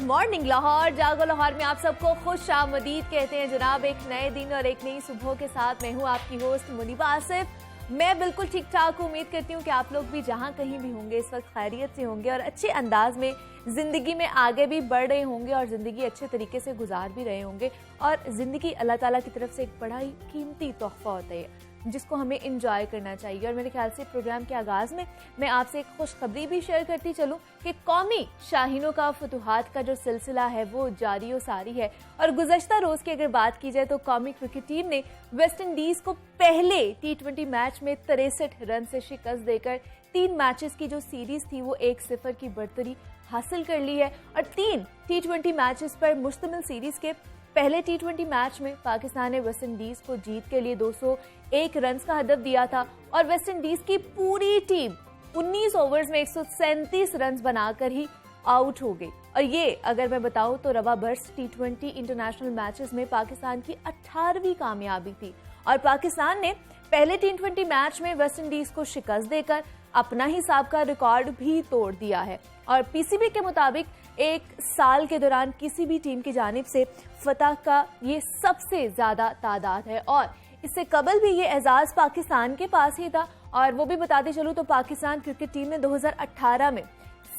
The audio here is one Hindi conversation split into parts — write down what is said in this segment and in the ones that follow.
मॉर्निंग लाहौर। जागो लाहौर में आप सबको खुश आमदीद कहते हैं जनाब। एक नए दिन और एक नई सुबह के साथ मैं हूँ आपकी होस्ट मुनीबा आसिफ। मैं बिल्कुल ठीक ठाक उम्मीद करती हूँ कि आप लोग भी जहाँ कहीं भी होंगे इस वक्त खैरियत से होंगे और अच्छे अंदाज में ज़िंदगी में आगे भी बढ़ रहे होंगे और ज़िंदगी अच्छे तरीके से गुजार भी रहे होंगे। और ज़िंदगी अल्लाह ताला की तरफ से एक बड़ा ही कीमती तोहफा होता है जिसको हमें इंजॉय करना चाहिए। और मेरे ख्याल से प्रोग्राम के आगाज़ में मैं आपसे एक खुशखबरी भी शेयर करती चलूँ कि कौमी शाहीनों का फतुहात का जो सिलसिला है वो जारी और सारी है। और गुज़श्ता रोज़ की अगर बात की जाए तो कौमी क्रिकेट टीम ने वेस्ट इंडीज़ को पहले T20 मैच में 63 रन से शिकस्त देकर 3 मैचेस की जो सीरीज थी वो 1-0 की बढ़तरी हासिल कर ली है। और 3 T20 मैचेस पर मुश्तमिल सीरीज के पहले T20 मैच में पाकिस्तान ने वेस्ट इंडीज को जीत के लिए 201 रन का हदफ दिया था और वेस्ट इंडीज की पूरी टीम 19 ओवर्स में 137 रन बनाकर ही आउट हो गई। और ये अगर मैं बताऊं तो रवा बर्स T20 इंटरनेशनल मैचेस में पाकिस्तान की 18वीं कामयाबी थी और पाकिस्तान ने पहले T20 मैच में वेस्ट इंडीज को शिकस्त देकर अपना ही साबका रिकॉर्ड भी तोड़ दिया है। और पीसीबी के मुताबिक एक साल के दौरान किसी भी टीम की जानिब से फतह का ये सबसे ज्यादा तादाद है और इससे कबल भी ये एजाज पाकिस्तान के पास ही था। और वो भी बताते चलूं तो पाकिस्तान क्रिकेट टीम ने 2018 में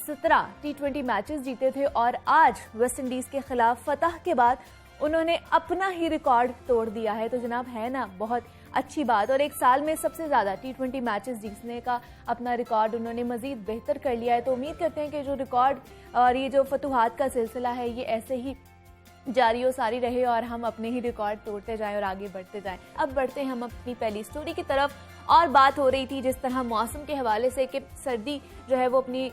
17 T20 मैचेस जीते थे और आज वेस्ट इंडीज के खिलाफ फतह के बाद उन्होंने अपना ही रिकॉर्ड तोड़ दिया है। तो जनाब है ना बहुत अच्छी बात। और एक साल में सबसे ज़्यादा T20 मैचेस जीतने का अपना रिकॉर्ड उन्होंने मज़ीद बेहतर कर लिया है। तो उम्मीद करते हैं कि जो रिकॉर्ड और ये जो फतुहात का सिलसिला है ये ऐसे ही जारी और सारी रहे और हम अपने ही रिकॉर्ड तोड़ते जाएं और आगे बढ़ते जाएं। अब बढ़ते हैं हम अपनी पहली स्टोरी की तरफ। और बात हो रही थी जिस तरह मौसम के हवाले से कि सर्दी जो है वो अपनी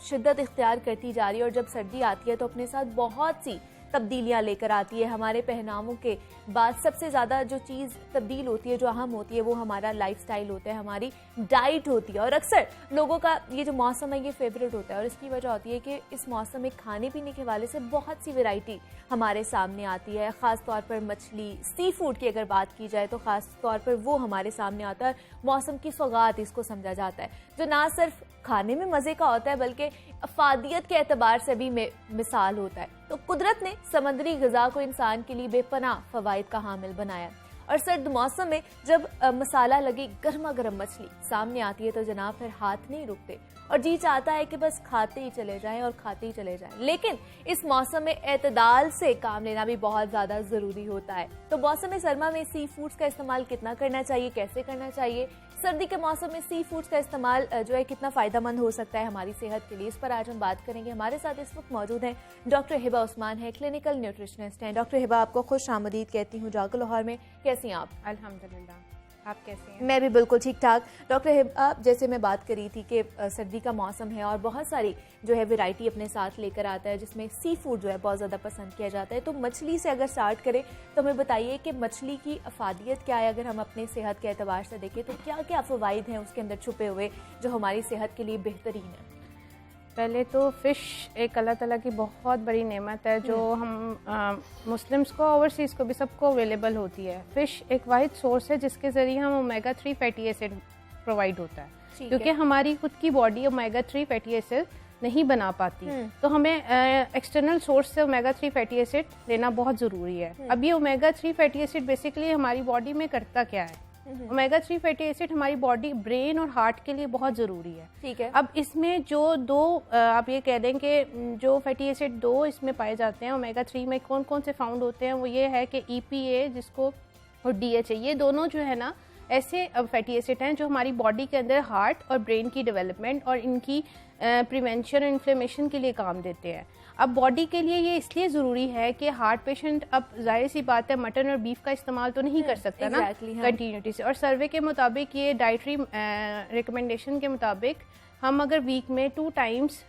शिद्दत इख्तियार करती जा रही है और जब सर्दी आती है तो अपने साथ बहुत सी तब्दीलियां लेकर आती है। हमारे पहनावों के बाद सबसे ज़्यादा जो चीज़ तब्दील होती है, जो अहम होती है, वो हमारा लाइफस्टाइल होता है, हमारी डाइट होती है। और अक्सर लोगों का ये जो मौसम है ये फेवरेट होता है और इसकी वजह होती है कि इस मौसम में खाने पीने के हवाले से बहुत सी वैरायटी हमारे सामने आती है। ख़ास तौर पर मछली, सी फूड की अगर बात की जाए तो ख़ास तौर पर वो हमारे सामने आता है। मौसम की सौगात इसको समझा जाता है जो ना सिर्फ खाने में मज़े का होता है बल्कि अफादियत के एतबार से भी मिसाल होता है। तो कुदरत ने समुद्री ग़िज़ा को इंसान के लिए बेपनाह फ़वाइद का हामिल बनाया और सर्द मौसम में जब मसाला लगी गर्मा गर्म मछली सामने आती है तो जनाब फिर हाथ नहीं रुकते और जी चाहता है कि बस खाते ही चले जाएं और खाते ही चले जाएं। लेकिन इस मौसम में एतदाल से काम लेना भी बहुत ज़्यादा ज़रूरी होता है। तो मौसम सरमा में सी फूड्स का इस्तेमाल कितना करना चाहिए, कैसे करना चाहिए, सर्दी के मौसम में सी फूड्स का इस्तेमाल जो है कितना फ़ायदेमंद हो सकता है हमारी सेहत के लिए, इस पर आज हम बात करेंगे। हमारे साथ इस वक्त मौजूद हैं डॉक्टर हिबा उस्मान है, क्लिनिकल न्यूट्रिशनिस्ट हैं। डॉक्टर हिबा आपको खुश आमदीद कहती हूँ जागो लाहौर में। कैसी हैं आप? अल्हम्दुलिल्लाह, आप कैसे हैं? मैं भी बिल्कुल ठीक ठाक। डॉक्टर हिबा, जैसे मैं बात करी थी कि सर्दी का मौसम है और बहुत सारी जो है वैरायटी अपने साथ लेकर आता है जिसमें सी फूड जो है बहुत ज़्यादा पसंद किया जाता है। तो मछली से अगर स्टार्ट करें तो हमें बताइए कि मछली की अफादियत क्या है, अगर हम अपने सेहत के एतबार से देखें तो क्या क्या फ़वाइद हैं उसके अंदर छुपे हुए जो हमारी सेहत के लिए बेहतरीन है? पहले तो फ़िश एक अल्लाह ताला की बहुत बड़ी नेमत है जो हम मुस्लिम्स को, ओवरसीज़ को भी सबको अवेलेबल होती है। फ़िश एक वाहिद सोर्स है जिसके ज़रिए हम ओमेगा 3 फैटी एसिड प्रोवाइड होता है क्योंकि हमारी खुद की बॉडी ओमेगा 3 फैटी एसिड नहीं बना पाती तो हमें एक्सटर्नल सोर्स से ओमेगा 3 फैटी एसिड लेना बहुत ज़रूरी है। अब ये ओमेगा 3 फैटी एसिड बेसिकली हमारी बॉडी में करता क्या है? ओमेगा 3 फैटी एसिड हमारी बॉडी, ब्रेन और हार्ट के लिए बहुत ज़रूरी है। ठीक है। अब इसमें जो दो आप ये कह दें कि जो फैटी एसिड दो इसमें पाए जाते हैं ओमेगा 3 में कौन कौन से फाउंड होते हैं, वो ये है कि EPA जिसको और DHA, ये दोनों जो है ना ऐसे फैटी एसिड हैं जो हमारी बॉडी के अंदर हार्ट और ब्रेन की डेवलपमेंट और इनकी प्रिवेंशन और इन्फ्लेमेशन के लिए काम देते हैं। अब बॉडी के लिए ये इसलिए ज़रूरी है कि हार्ट पेशेंट, अब जाहिर सी बात है मटन और बीफ का इस्तेमाल तो नहीं कर सकता ना कंटिन्यूटी से। और सर्वे के मुताबिक, ये डाइटरी रिकमेंडेशन के मुताबिक हम अगर वीक में 2 टाइम्स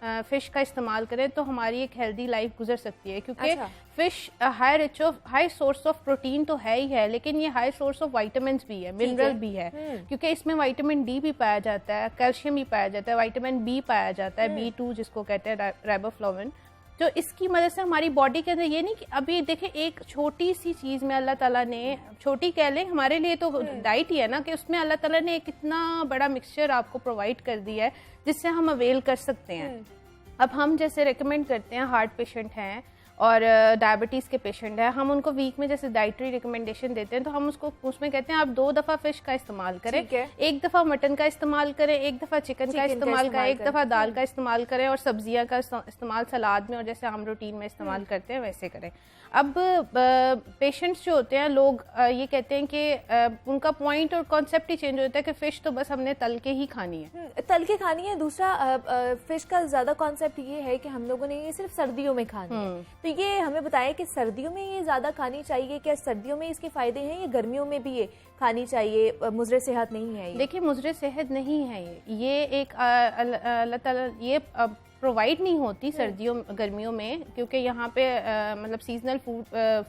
फ़िश का इस्तेमाल करें तो हमारी एक हेल्दी लाइफ गुजर सकती है क्योंकि fish high source of protein तो है ही है लेकिन ये हाई सोर्स ऑफ विटामिन भी है, मिनरल भी है क्योंकि इसमें विटामिन D भी पाया जाता है, कैल्शियम भी पाया जाता है, विटामिन B पाया जाता है, B2 जिसको कहते हैं राइबोफ्लाविन। तो इसकी मदद से हमारी बॉडी के अंदर ये नहीं कि अभी देखें एक छोटी सी चीज़ में अल्लाह ताला ने, छोटी कह लें हमारे लिए तो डाइट ही है ना, कि उसमें अल्लाह ताला ने एक इतना बड़ा मिक्सचर आपको प्रोवाइड कर दिया है जिससे हम अवेल कर सकते हैं। अब हम जैसे रेकमेंड करते हैं, हार्ट पेशेंट हैं और डायबिटीज़ के पेशेंट हैं, हम उनको वीक में जैसे डाइटरी रिकमेंडेशन देते हैं, तो हम उसको उसमें कहते हैं आप 2 दफ़ा फिश का इस्तेमाल करें, 1 दफ़ा मटन का इस्तेमाल करें, 1 दफ़ा चिकन का इस्तेमाल करें, 1 दफ़ा दाल का इस्तेमाल करें, और सब्जियां का इस्तेमाल सलाद में और जैसे हम रूटीन में इस्तेमाल करते हैं वैसे करें। अब पेशेंट्स जो होते हैं, लोग ये कहते हैं कि उनका पॉइंट और कॉन्सेप्ट ही चेंज होता है कि फ़िश तो बस हमने तल के ही खानी है, तल के खानी है। दूसरा फिश का ज्यादा कॉन्सेप्ट ये है कि हम लोगों ने ये सिर्फ सर्दियों में खानी है, तो ये हमें बताया कि सर्दियों में ये ज्यादा खानी चाहिए, क्या सर्दियों में इसके फायदे हैं या गर्मियों में भी ये खानी चाहिए? मुज़र सेहत नहीं है ये? देखिए, मुज़र सेहत नहीं है ये एक अल्लाह ताला ये प्रोवाइड नहीं होती सर्दियों गर्मियों में, क्योंकि यहाँ पे मतलब सीजनल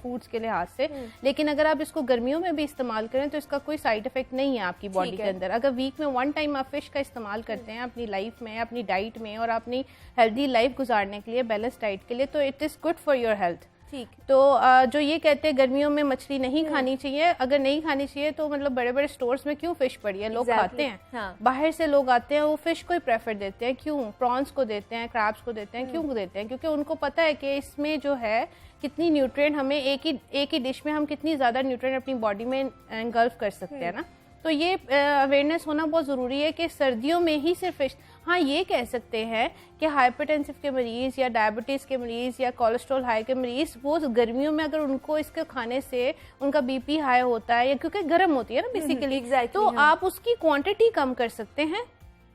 फूड्स के लिहाज से। लेकिन अगर आप इसको गर्मियों में भी इस्तेमाल करें तो इसका कोई साइड इफेक्ट नहीं है आपकी बॉडी के अंदर। अगर वीक में 1 टाइम आप फिश का इस्तेमाल करते हैं अपनी लाइफ में, अपनी डाइट में, और अपनी हेल्दी लाइफ गुजारने के लिए, बैलेंस डाइट के लिए, तो it is good for your health. ठीक। तो जो ये कहते हैं गर्मियों में मछली नहीं खानी चाहिए, अगर नहीं खानी चाहिए तो मतलब बड़े बड़े स्टोर्स में क्यों फिश पड़ी है, लोग खाते हैं। हाँ। बाहर से लोग आते हैं, वो फिश को ही प्रेफर देते हैं। क्यों? प्रॉन्स को देते हैं, क्रैब्स को देते हैं। क्यों देते हैं? क्योंकि उनको पता है कि इसमें जो है कितनी न्यूट्रिएंट, हमें एक ही डिश में हम कितनी ज़्यादा न्यूट्रिएंट अपनी बॉडी में एंगल्फ कर सकते हैं ना। तो ये अवेयरनेस होना बहुत ज़रूरी है कि सर्दियों में ही सिर्फ फिश। हाँ, ये कह सकते हैं कि हाइपरटेंसिव के मरीज़ या डायबिटीज़ के मरीज़ या कोलेस्ट्रॉल हाई के मरीज़, वो गर्मियों में अगर उनको इसके खाने से उनका बीपी हाई होता है, या क्योंकि गर्म होती है ना बेसिकली, तो आप उसकी क्वांटिटी कम कर सकते हैं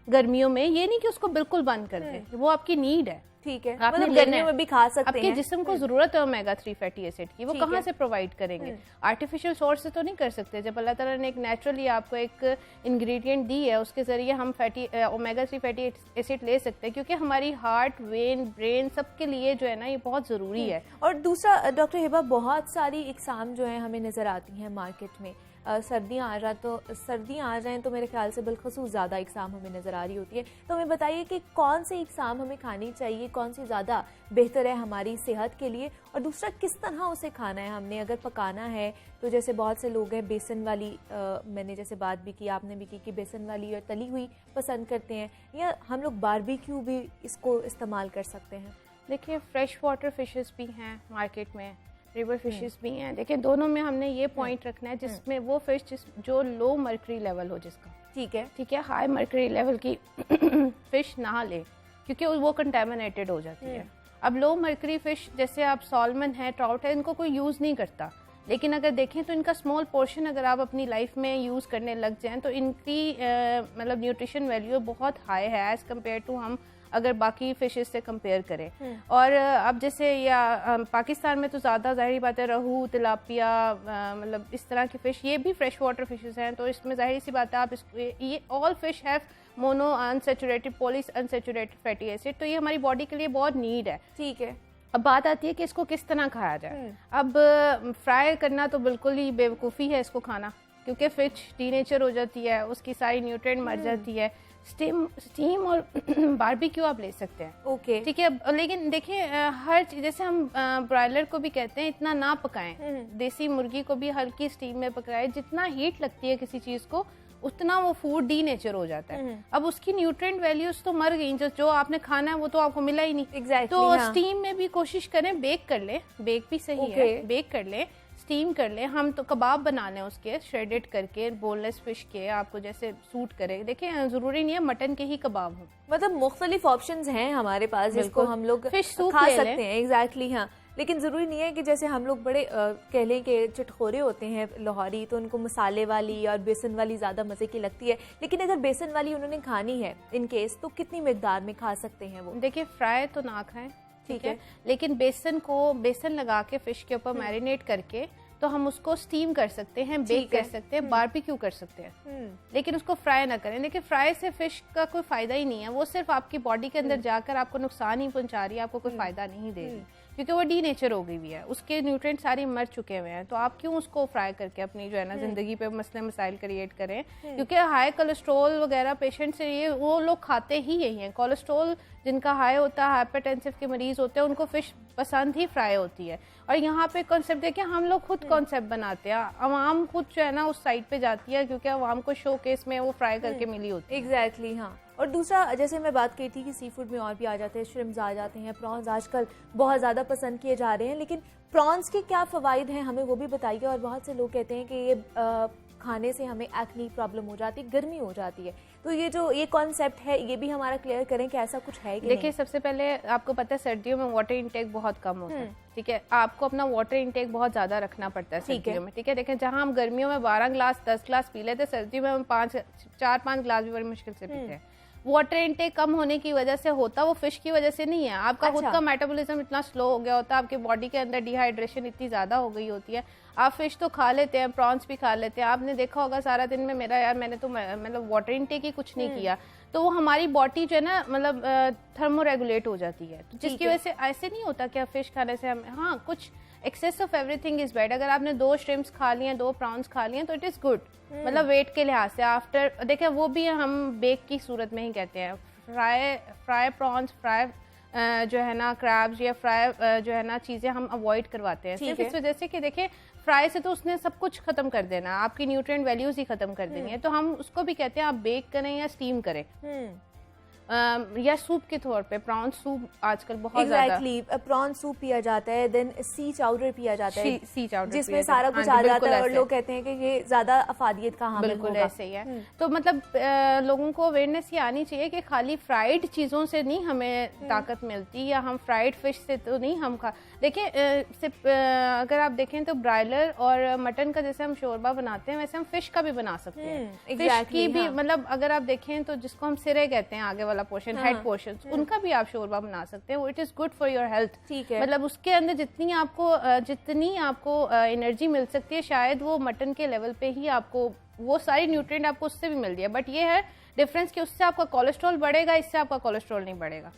गर्मियों में। ये नहीं कि उसको बिल्कुल बंद कर दें, वो आपकी नीड है। ठीक है, आपने मतलब गर्मियों में भी खा सकते आपके हैं। जिस्म को जरूरत है ओमेगा 3 फैटी एसिड की, वो कहाँ से प्रोवाइड करेंगे? आर्टिफिशियल सोर्स से तो नहीं कर सकते। जब अल्लाह ताला ने एक नेचुरली आपको एक इंग्रेडिएंट दी है, उसके जरिए हम ओमेगा 3 फैटी एसिड ले सकते हैं, क्योंकि हमारी हार्ट, वेन, ब्रेन सबके लिए जो है ना ये बहुत ज़रूरी है। और दूसरा डॉक्टर हिबा, बहुत सारी इकसाम जो है हमें नज़र आती हैं मार्केट में। सर्दियाँ आ जाएं तो मेरे ख्याल से बिलखसूस ज़्यादा इकसाम हमें नज़र आ रही होती है। तो हमें बताइए कि कौन सी इकसाम हमें खानी चाहिए, कौन सी ज़्यादा बेहतर है हमारी सेहत के लिए, और दूसरा किस तरह उसे खाना है हमने। अगर पकाना है तो जैसे बहुत से लोग हैं बेसन वाली, मैंने जैसे बात भी की, आपने भी की कि बेसन वाली और तली हुई पसंद करते हैं, या हम लोग बारबेक्यू भी इसको इस्तेमाल कर सकते हैं। देखिए, फ्रेश वाटर फिशेस भी हैं मार्केट में, रिवर फिशेस भी हैं। देखिए, दोनों में हमने ये पॉइंट रखना है जिसमें वो फिश जो लो मर्करी लेवल हो जिसका। ठीक है, ठीक है, हाई मर्करी लेवल की फिश ना ले, क्योंकि वो कंटेमिनेटेड हो जाती है। अब लो मर्करी फिश जैसे आप सॉल्मन है, ट्राउट है, इनको कोई यूज़ नहीं करता। लेकिन अगर देखें तो इनका स्मॉल पोर्शन अगर आप अपनी लाइफ में यूज़ करने लग जाएं तो इनकी मतलब न्यूट्रिशन वैल्यू बहुत हाई है एज़ कम्पेयर टू हम अगर बाकी फिशेस से कंपेयर करें। और अब जैसे या पाकिस्तान में तो ज़्यादा ज़ाहिर बात है रहू, तिलापिया, मतलब इस तरह की फ़िश, ये भी फ्रेश वाटर फिशेस हैं, तो इसमें ज़ाहिर सी बात है आप ये all fish have mono unsaturated poly unsaturated fatty acid, तो ये हमारी बॉडी के लिए बहुत नीड है। ठीक है, अब बात आती है कि इसको किस तरह खाया जाए। अब फ्राई करना तो बिल्कुल ही बेवकूफ़ी है इसको खाना, क्योंकि फिश डीनेचर हो जाती है, उसकी सारी न्यूट्रिएंट मर जाती है। स्टीम और बारबेक्यू आप ले सकते हैं। ओके, ठीक है, लेकिन देखिए हर चीज, जैसे हम ब्रॉयलर को भी कहते हैं इतना ना पकाएं, देसी मुर्गी को भी हल्की स्टीम में पकाएं। जितना हीट लगती है किसी चीज को उतना वो फूड डीनेचर हो जाता है। अब उसकी न्यूट्रिएंट वैल्यूज तो मर गई, जो आपने खाना है वो तो आपको मिला ही नहीं। Exactly, तो हाँ। स्टीम में भी कोशिश करें, बेक कर ले, बेक भी सही है, बेक कर ले, स्टीम कर ले। हम तो कबाब बना लें उसके श्रेडेड करके, बोनलेस फिश के, आपको जैसे सूट करे। देखिए, जरूरी नहीं है मटन के ही कबाब हो, मतलब मुख्तलिफ ऑप्शंस हैं हमारे पास जिसको हम लोग फिश सूप खा सकते हैं। एग्जैक्टली, हाँ। लेकिन ज़रूरी नहीं है कि जैसे हम लोग बड़े कह लें कि चटखोरे होते हैं लाहौरी, तो उनको मसाले वाली और बेसन वाली ज़्यादा मज़े की लगती है। लेकिन अगर बेसन वाली उन्होंने खानी है इन केस, तो कितनी मिकदार में खा सकते हैं वो? देखिए, फ्राई तो ना खाएं, ठीक है, लेकिन बेसन लगा के फिश के ऊपर मैरिनेट करके तो हम उसको स्टीम कर सकते हैं, बेक कर सकते हैं, बारबेक्यू कर सकते हैं, लेकिन उसको फ्राई ना करें। देखिए, फ्राई से फिश का कोई फायदा ही नहीं है, वो सिर्फ आपकी बॉडी के अंदर जाकर आपको नुकसान ही पहुंचा रही है, आपको कोई फायदा नहीं दे रही, क्योंकि वो डीनेचर हो गई हुई है, उसके न्यूट्रिएंट सारे मर चुके हुए हैं। तो आप क्यों उसको फ्राई करके अपनी जो है ना जिंदगी पे मसले मसाइल क्रिएट करें? क्योंकि हाई कोलेस्ट्रॉल वगैरह पेशेंट से ये वो लोग खाते ही यही हैं। कोलेस्ट्रॉल जिनका हाई होता है, हाइपरटेंसिव के मरीज होते हैं, उनको फिश पसंद ही फ्राई होती है। और यहाँ पे कॉन्सेप्ट देखिए, हम लोग खुद कॉन्सेप्ट बनाते हैं, अवाम खुद जो है ना उस साइड पे जाती है, क्योंकि अवाम को शो केस में वो फ्राई करके मिली होती है। एग्जैक्टली, हाँ। और दूसरा, जैसे मैं बात की थी कि सी फूड में और भी आ जाते हैं, श्रिम्स आ जाते हैं, प्रॉन्स आजकल बहुत ज़्यादा पसंद किए जा रहे हैं, लेकिन प्रॉन्स के क्या फ़वाइद हैं हमें वो भी बताइए। और बहुत से लोग कहते हैं कि ये खाने से हमें एक्नी प्रॉब्लम हो जाती है, गर्मी हो जाती है, तो ये जो ये कॉन्सेप्ट है ये भी हमारा क्लियर करें कि ऐसा कुछ है कि देखिए, सबसे पहले आपको पता है सर्दियों में वाटर इंटेक बहुत कम होता है, ठीक है। आपको अपना वाटर इंटेक बहुत ज़्यादा रखना पड़ता है सर्दियों में, ठीक है। देखें, जहाँ हम गर्मियों में 12 ग्लास 10 ग्लास पी लेते, सर्दियों में हम 4-5 ग्लास भी बड़ी मुश्किल से पीते हैं। वाटर इंटेक कम होने की वजह से होता वो फिश की वजह से नहीं है, आपका खुद का मेटाबॉलिज्म इतना स्लो हो गया होता है, आपके बॉडी के अंदर डिहाइड्रेशन इतनी ज़्यादा हो गई होती है। आप फिश तो खा लेते हैं, प्रॉन्स भी खा लेते हैं, आपने देखा होगा सारा दिन में मेरा यार मैंने तो मतलब वाटर इंटेक ही कुछ नहीं किया, तो वो हमारी बॉडी जो है ना मतलब थर्मो रेगुलेट हो जाती है, तो जिसकी वजह से ऐसे नहीं होता कि फिश खाने से हम, हाँ कुछ excess of everything is bad. अगर आपने 2 श्रिम्स खा लिए, 2 प्रॉन्स खा लिए तो इट इज गुड, मतलब वेट के लिहाज से। आफ्टर देखें वो भी हम बेक की सूरत में ही कहते हैं, फ्राई प्रॉन्स, फ्राई जो है ना क्रैब्स या फ्राई जो है ना चीज़ें हम अवॉइड करवाते हैं सिर्फ इस वजह से कि देखिए फ्राई से तो उसने सब कुछ खत्म कर देना, आपकी न्यूट्रिएंट वैल्यूज ही खत्म कर देनी है, तो हम उसको भी कहते हैं आप बेक करें या स्टीम करें या सूप के तौर पे। प्रॉन सूप आजकल बहुत ज्यादा, प्रॉन सूप पिया जाता है, देन सी चाउडर पिया जाता है, सी चाउडर जिसमें सारा कुछ आ जाता है, और लोग कहते हैं कि ये ज्यादा अफादियत का हामिल बिल्कुल ऐसे ही है। तो मतलब लोगों को अवेयरनेस ये आनी चाहिए कि खाली फ्राइड चीजों से नहीं हमें ताकत मिलती, या हम फ्राइड फिश से तो नहीं हम खा। देखिए अगर आप देखें तो ब्रायलर और मटन का जैसे हम शोरबा बनाते हैं वैसे हम फिश का भी बना सकते हैं। फिश की भी मतलब अगर आप देखें तो जिसको हम सिरे कहते हैं, आगे वाला पोर्शन, हेड पोर्शन, उनका भी आप शोरबा बना सकते हैं, वो it is good for your health. ठीक है, मतलब उसके अंदर जितनी आपको एनर्जी मिल सकती है शायद वो मटन के लेवल पे ही आपको वो सारी न्यूट्रिएंट आपको उससे भी मिल रही है, बट ये है डिफरेंस कि उससे आपका कोलेस्ट्रॉल बढ़ेगा, इससे आपका कोलेस्ट्रॉल नहीं बढ़ेगा।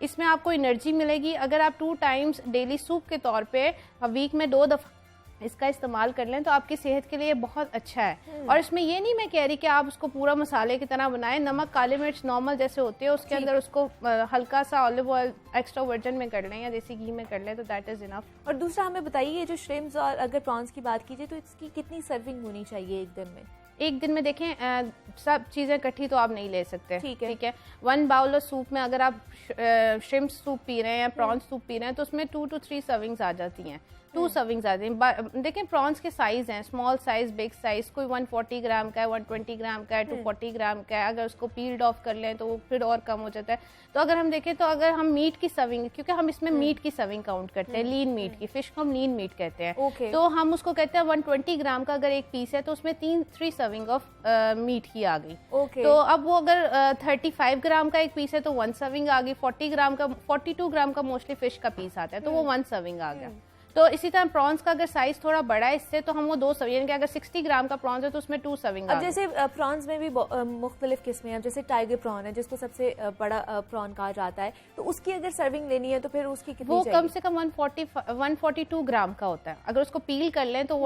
इसमें आपको एनर्जी मिलेगी। अगर आप 2 टाइम्स डेली सूप के तौर पे वीक में 2 दफा इसका इस्तेमाल कर लें तो आपकी सेहत के लिए बहुत अच्छा है। और इसमें ये नहीं मैं कह रही कि आप उसको पूरा मसाले की तरह बनाएं, नमक काली मिर्च नॉर्मल जैसे होते हैं उसके अंदर उसको हल्का सा ऑलिव ऑयल एक्स्ट्रा वर्जन में कर लें या देसी घी में कर लें तो दैट इज इनफ। और दूसरा हमें बताइए, ये जो श्रिम्स और अगर प्रॉन्स की बात कीजिए तो इसकी कितनी सर्विंग होनी चाहिए एक दिन में? एक दिन में देखें सब चीज़ें इकट्ठी तो आप नहीं ले सकते, ठीक है। 1 बाउल ऑफ सूप में अगर आप श्रिम्प सूप पी रहे हैं या प्रॉन्स सूप पी रहे हैं तो उसमें 2 to 3 सर्विंग्स आ जाती हैं, 2 सर्विंग्स आती हैं। देखें प्रॉन्स के साइज हैं, स्मॉल साइज, बिग साइज, कोई 140 ग्राम का है, 120 ग्राम का है, 240 ग्राम का है। अगर उसको पील्ड ऑफ कर लें तो वो फिर और कम हो जाता है। तो अगर हम देखें तो अगर हम मीट की सर्विंग, क्योंकि हम इसमें मीट की सर्विंग काउंट करते हैं, लीन मीट की, फिश को हम लीन मीट कहते हैं, तो हम उसको कहते हैं 120 ग्राम का अगर एक पीस है तो उसमें 3 सर्विंग ऑफ मीट की आ गई। तो अब वो अगर 35 ग्राम का एक पीस है तो 1 सर्विंग आ गई, 42 ग्राम का मोस्टली फिश का पीस आता है तो वो 1 सर्विंग आ गया। तो इसी तरह प्रॉन्स का अगर साइज थोड़ा बड़ा है इससे तो हम वो 2 सर्विंग, यानी कि अगर 60 ग्राम का प्रॉन्स है तो उसमें 2 सर्विंग। अब जैसे प्रॉन्स में भी मुख्तलिफ किस्में हैं, जैसे टाइगर प्रॉन है जिसको सबसे बड़ा प्रॉन कहा जाता है, तो उसकी अगर सर्विंग लेनी है तो फिर उसकी कितनी वो कम से कम 142 ग्राम का होता है। अगर उसको पील कर लें तो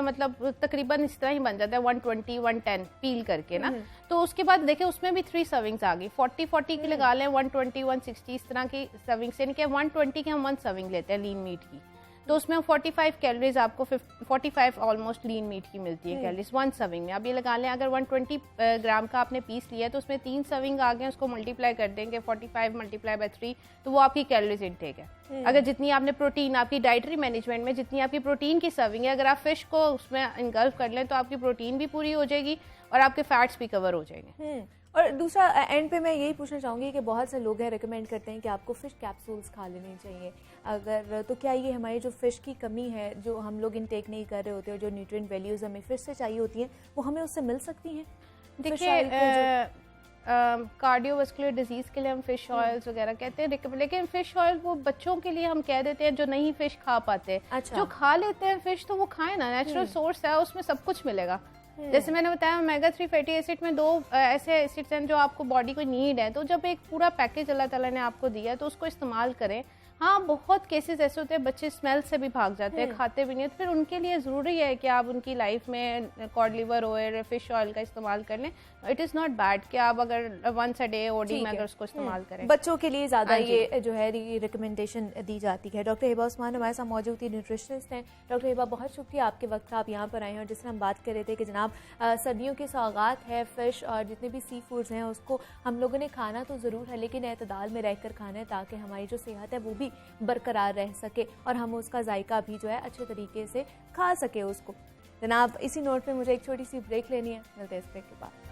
मतलब तकरीबन इस तरह ही बन जाता है 120 110 पील करके ना। तो उसके बाद देखिए उसमें भी 3 सर्विंग्स आ गई, 40 की लगा लें, 120 160 इस तरह की सर्विंग्स, यानी कि 120 की हम 1 सर्विंग लेते हैं लीन मीट की, तो उसमें 45 कैलोरीज आपको 45 ऑलमोस्ट लीन मीट की मिलती है कैलोरीज 1 सर्विंग में। अब ये लगा लें अगर 120 ग्राम का आपने पीस लिया है तो उसमें 3 सर्विंग आ गए, उसको मल्टीप्लाई कर देंगे 45 मल्टीप्लाई बाय 3 तो वो आपकी कैलोरीज इनटेक है। अगर जितनी आपने प्रोटीन, आपकी डाइटरी मैनेजमेंट में जितनी आपकी प्रोटीन की सर्विंग है, अगर आप फिश को उसमें इनगल्फ कर लें तो आपकी प्रोटीन भी पूरी हो जाएगी और आपके फैट्स भी कवर हो जाएंगे। और दूसरा एंड पे मैं यही पूछना चाहूँगी कि बहुत से लोग हैं रिकमेंड करते हैं कि आपको फ़िश कैप्सूल्स खा लेने चाहिए, अगर तो क्या ये हमारी जो फ़िश की कमी है जो हम लोग इनटेक नहीं कर रहे होते और जो न्यूट्रिएंट वैल्यूज़ हमें फ़िश से चाहिए होती हैं वो हमें उससे मिल सकती हैं? देखिए कार्डियोवास्कुलर डिजीज़ के लिए हम फ़िश ऑयल्स वगैरह कहते हैं, लेकिन फ़िश ऑयल वो बच्चों के लिए हम कह देते हैं जो नहीं फ़िश खा पाते। जो खा लेते हैं फ़िश तो वो खाएं ना, नेचुरल सोर्स है उसमें सब कुछ मिलेगा। जैसे मैंने बताया ओमेगा 3 फैटी एसिड में 2 ऐसे एसिड्स हैं जो आपको बॉडी को नीड है, तो जब एक पूरा पैकेज अल्लाह ताला ने आपको दिया तो उसको इस्तेमाल करें। हाँ, बहुत केसेस ऐसे होते हैं बच्चे स्मेल से भी भाग जाते हैं, खाते भी नहीं, तो फिर उनके लिए ज़रूरी है कि आप उनकी लाइफ में cod liver oil, fish oil का इस्तेमाल कर लें। इट इज़ नॉट बैड कि आप अगर वंस अ डे ओडी में अगर उसको इस्तेमाल करें। बच्चों के लिए ज़्यादा ये जो है रिकमेंडेशन दी जाती है। डॉक्टर हिबा उस्मान हमारे साथ मौजूद थी, न्यूट्रिशनिस्ट हैं। डॉक्टर हिबा, बहुत शुक्रिया आपके वक्त आप यहाँ पर आए हैं। और जिस तरह हम बात कर रहे थे कि जनाब सर्दियों की सौगात है फ़िश और जितने भी सी फूड्स हैं उसको हम लोगों ने खाना तो ज़रूर है, लेकिन एतदाल में रहकर खाना है ताकि हमारी जो सेहत है वो भी बरकरार रह सके और हम उसका जायका भी जो है अच्छे तरीके से खा सके उसको। जनाब, इसी नोट पे मुझे एक छोटी सी ब्रेक लेनी है, मिलते हैं इस ब्रेक के बाद।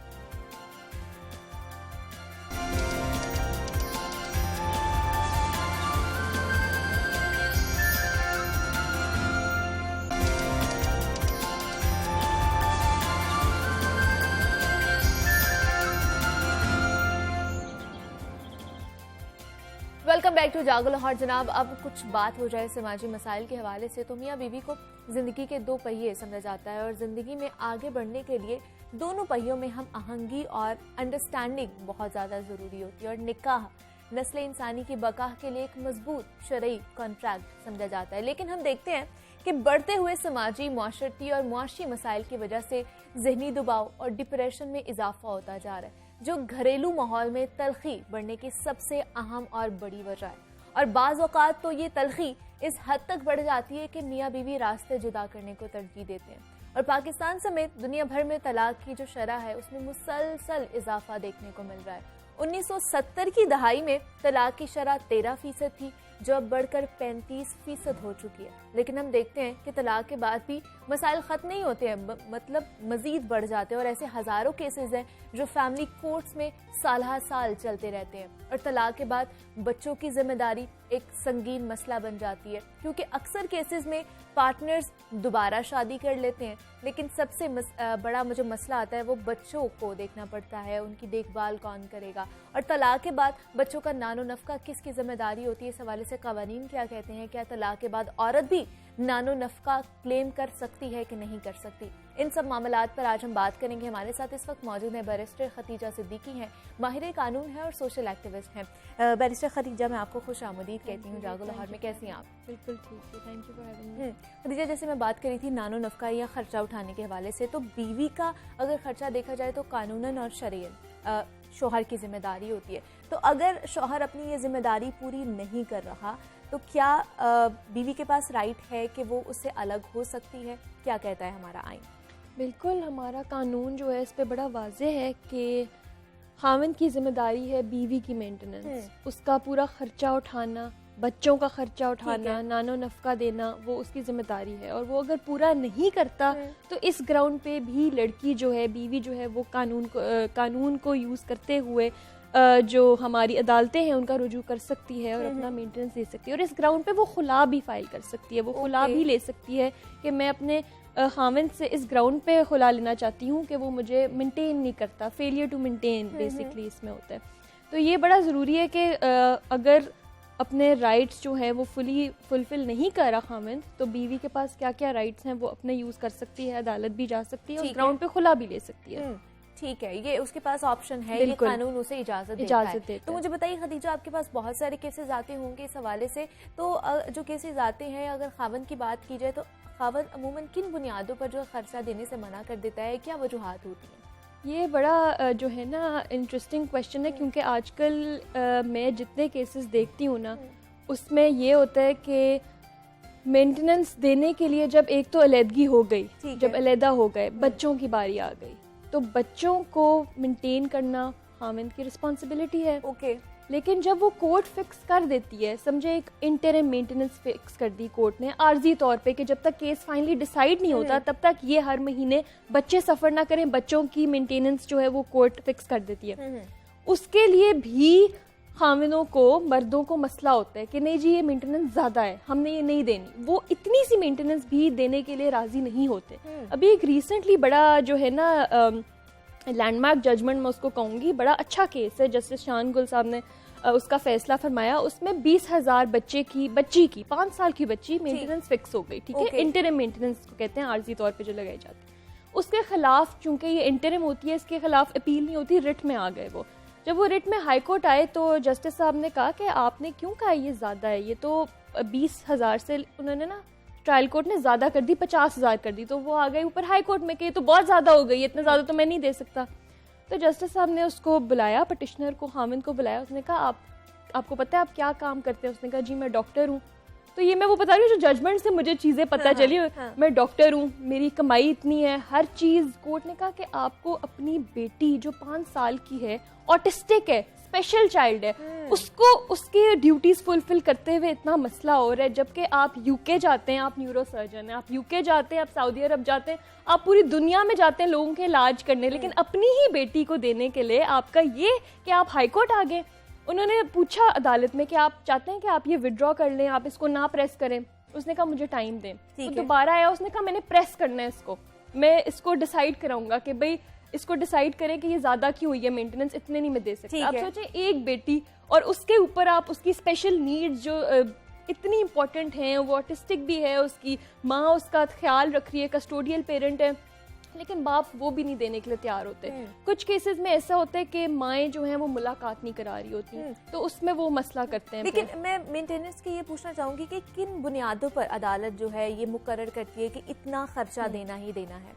वेलकम बैक टू जागो लाहौर। जनाब, अब कुछ बात हो जाए समाजी मसाइल के हवाले से, तो मियाँ बीवी को ज़िंदगी के दो पहिए समझा जाता है और ज़िंदगी में आगे बढ़ने के लिए दोनों पहियों में हम आहंगी और अंडरस्टैंडिंग बहुत ज़्यादा ज़रूरी होती है। और निकाह नस्ल इंसानी की बका के लिए एक मजबूत शरई कॉन्ट्रैक्ट समझा जाता है। लेकिन हम देखते हैं कि बढ़ते हुए समाजी, माशरती और मुआशी मसाइल की वजह से जहनी दबाव और डिप्रेशन में इजाफा होता जा रहा है, जो घरेलू माहौल में तलखी बढ़ने की सबसे अहम और बड़ी वजह है। और बाज़ औक़ात तो ये तलखी इस हद तक बढ़ जाती है कि मियाँ बीवी रास्ते जुदा करने को तरजीह देते हैं। और पाकिस्तान समेत दुनिया भर में तलाक की जो शरह है उसमें मुसलसल इजाफा देखने को मिल रहा है। 1970 की दहाई में तलाक की शरह 13% थी, जो अब बढ़कर 35% हो चुकी है। लेकिन हम देखते हैं कि तलाक के बाद भी मसाइल ख़त्म नहीं होते हैं, मतलब मज़ीद बढ़ जाते हैं। और ऐसे हज़ारों केसेस हैं जो फैमिली कोर्ट्स में साल चलते रहते हैं। और तलाक के बाद बच्चों की जिम्मेदारी एक संगीन मसला बन जाती है, क्योंकि अक्सर केसेस में पार्टनर्स दोबारा शादी कर लेते हैं, लेकिन सबसे बड़ा जो मसला आता है वो बच्चों को देखना पड़ता है, उनकी देखभाल कौन करेगा। और तलाक के बाद बच्चों का नानो नफका किसकी जिम्मेदारी होती है, इस हवाले से कवानीन क्या कहते हैं। क्या तलाक के बाद औरत भी नानो नफका क्लेम कर सकती है कि नहीं कर सकती? इन सब मामलात पर आज हम बात करेंगे। हमारे साथ इस वक्त मौजूद हैं बैरिस्टर खतीजा सिद्दीकी हैं, माहिर कानून है और सोशल एक्टिविस्ट हैं। बैरिस्टर खतीजा, मैं आपको खुश आमदीद कहती हूँ जागो लाहौर में। कैसी हैं आप? बिल्कुल ठीक है, thank you for having me. Khatija, जैसे मैं बात करी थी नानो नफका या खर्चा उठाने के हवाले से, तो बीवी का अगर खर्चा देखा जाए तो कानूनन और शरीयन शौहर की जिम्मेदारी होती है। तो अगर शौहर अपनी ये जिम्मेदारी पूरी नहीं कर रहा तो क्या बीवी के पास राइट है कि वो उससे अलग हो सकती है? क्या कहता है हमारा आइन? बिल्कुल, हमारा कानून जो है इस पे बड़ा वाज़ेह है कि खाविंद की जिम्मेदारी है बीवी की मेंटेनेंस, उसका पूरा खर्चा उठाना, बच्चों का खर्चा उठाना, नानो नफका देना, वो उसकी जिम्मेदारी है। और वो अगर पूरा नहीं करता तो इस ग्राउंड पे भी लड़की जो है, बीवी जो है, वो कानून को यूज़ करते हुए जो हमारी अदालतें हैं उनका रुजू कर सकती है और अपना मेंटेनेंस दे सकती है। और इस ग्राउंड पे वो खुला भी फाइल कर सकती है, वो खुला भी ले सकती है कि मैं अपने खाविंद से इस ग्राउंड पे खुला लेना चाहती हूँ कि वो मुझे मेंटेन नहीं करता, फेलियर टू मेंटेन बेसिकली इसमें होता है। तो ये बड़ा ज़रूरी है कि अगर अपने राइट्स जो हैं वो फुलफिल नहीं कर रहा खाविंद, तो बीवी के पास क्या क्या राइट्स हैं वो अपने यूज़ कर सकती है, अदालत भी जा सकती है, उस ग्राउंड पे खुला भी ले सकती है। ठीक है, ये उसके पास ऑप्शन है, ये कानून उसे इजाजत देता है। तो मुझे बताइए खदीजा, आपके पास बहुत सारे केसेस आते होंगे इस हवाले से, तो जो केसेस आते हैं अगर खाविंद की बात की जाए तो खाविंद अमूमन किन बुनियादों पर जो खर्चा देने से मना कर देता है, क्या वजूहात होती हैं? ये बड़ा जो है ना इंटरेस्टिंग क्वेश्चन है, क्योंकि आजकल मैं जितने केसेस देखती हूँ ना उसमें ये होता है कि मेंटेनेंस देने के लिए जब एक तो अलहदगी हो गई, जब अलहदा हो गए, बच्चों की बारी आ गई, तो बच्चों को मेंटेन करना खाविंद की रिस्पॉन्सिबिलिटी है। लेकिन जब वो कोर्ट फिक्स कर देती है, समझे एक इंटरिम मेंटेनेंस फिक्स कर दी कोर्ट ने आर्जी तौर पे कि जब तक केस फाइनली डिसाइड नहीं होता तब तक ये हर महीने बच्चे सफ़र ना करें, बच्चों की मेंटेनेंस जो है वो कोर्ट फिक्स कर देती है। उसके लिए भी खाविंदों को, मर्दों को मसला होता है कि नहीं जी ये मेंटेनेंस ज़्यादा है, हमने ये नहीं देनी। वो इतनी सी मेंटेनेंस भी देने के लिए राज़ी नहीं होते। अभी एक रिसेंटली बड़ा जो है ना लैंडमार्क जजमेंट मैं उसको कहूँगी, बड़ा अच्छा केस है, जस्टिस शान गुल साहब ने उसका फैसला फरमाया। उसमें 20,000 बच्ची की 5 साल की बच्ची मेंटेनेंस फिक्स हो गई, ठीक है। इंटरिम मेंटेनेंस को कहते हैं, आर्जी तौर पे जो लगाई जाती है। उसके खिलाफ, चूंकि ये इंटरिम होती है, इसके खिलाफ अपील नहीं होती, रिट में आ गए वो। जब वो रिट में हाई कोर्ट आए तो जस्टिस साहब ने कहा कि आपने क्यों कहा ये ज़्यादा है, ये तो 20,000 से उन्होंने ना ट्रायल कोर्ट ने ज़्यादा कर दी, 50,000 कर दी। तो वो आ गई ऊपर हाई कोर्ट में कि ये तो बहुत ज़्यादा हो गई, इतना ज़्यादा तो मैं नहीं दे सकता। तो जस्टिस साहब ने उसको बुलाया, पटिशनर को, हामिद को बुलाया। उसने कहा आपको पता है आप क्या काम करते हैं? उसने कहा जी मैं डॉक्टर हूँ। तो ये मैं वो बता रही हूँ जो जजमेंट से मुझे चीज़ें पता चली, मैं डॉक्टर हूँ, मेरी कमाई इतनी है, हर चीज़। कोर्ट ने कहा कि आपको अपनी बेटी जो 5 साल की है, ऑटिस्टिक है, स्पेशल चाइल्ड है, उसको उसके ड्यूटीज फुलफिल करते हुए इतना मसला हो रहा है, जबकि आप यूके जाते हैं, आप न्यूरो सर्जन हैं, आप यूके जाते हैं, आप सऊदी अरब जाते हैं, आप पूरी दुनिया में जाते हैं लोगों के इलाज करने, लेकिन अपनी ही बेटी को देने के लिए आपका ये कि आप हाई कोर्ट आ गए। उन्होंने पूछा अदालत में कि आप चाहते हैं कि आप ये विड्रॉ कर लें, आप इसको ना प्रेस करें। उसने कहा मुझे टाइम दें। तो दोबारा आया, उसने कहा मैंने प्रेस करना है इसको, मैं इसको डिसाइड कराऊंगा कि भाई इसको डिसाइड करें कि ये ज्यादा क्यों हुई है, मेंटेनेंस इतने नहीं मैं दे सकती। आप सोचें एक बेटी और उसके ऊपर आप उसकी स्पेशल नीड्स जो इतनी इंपॉर्टेंट हैं, वो ऑटिस्टिक भी है, उसकी माँ उसका ख्याल रख रही है, कस्टोडियल पेरेंट है, लेकिन बाप वो भी नहीं देने के लिए तैयार होते। कुछ केसेस में ऐसा होता है कि माएँ जो हैं वो मुलाकात नहीं करा रही होती, तो उसमें वो मसला करते हैं। लेकिन मैं मेंटेनेंस की ये पूछना चाहूंगी कि किन बुनियादों पर अदालत जो है ये मुकर्रर करती है कि इतना खर्चा देना ही देना है?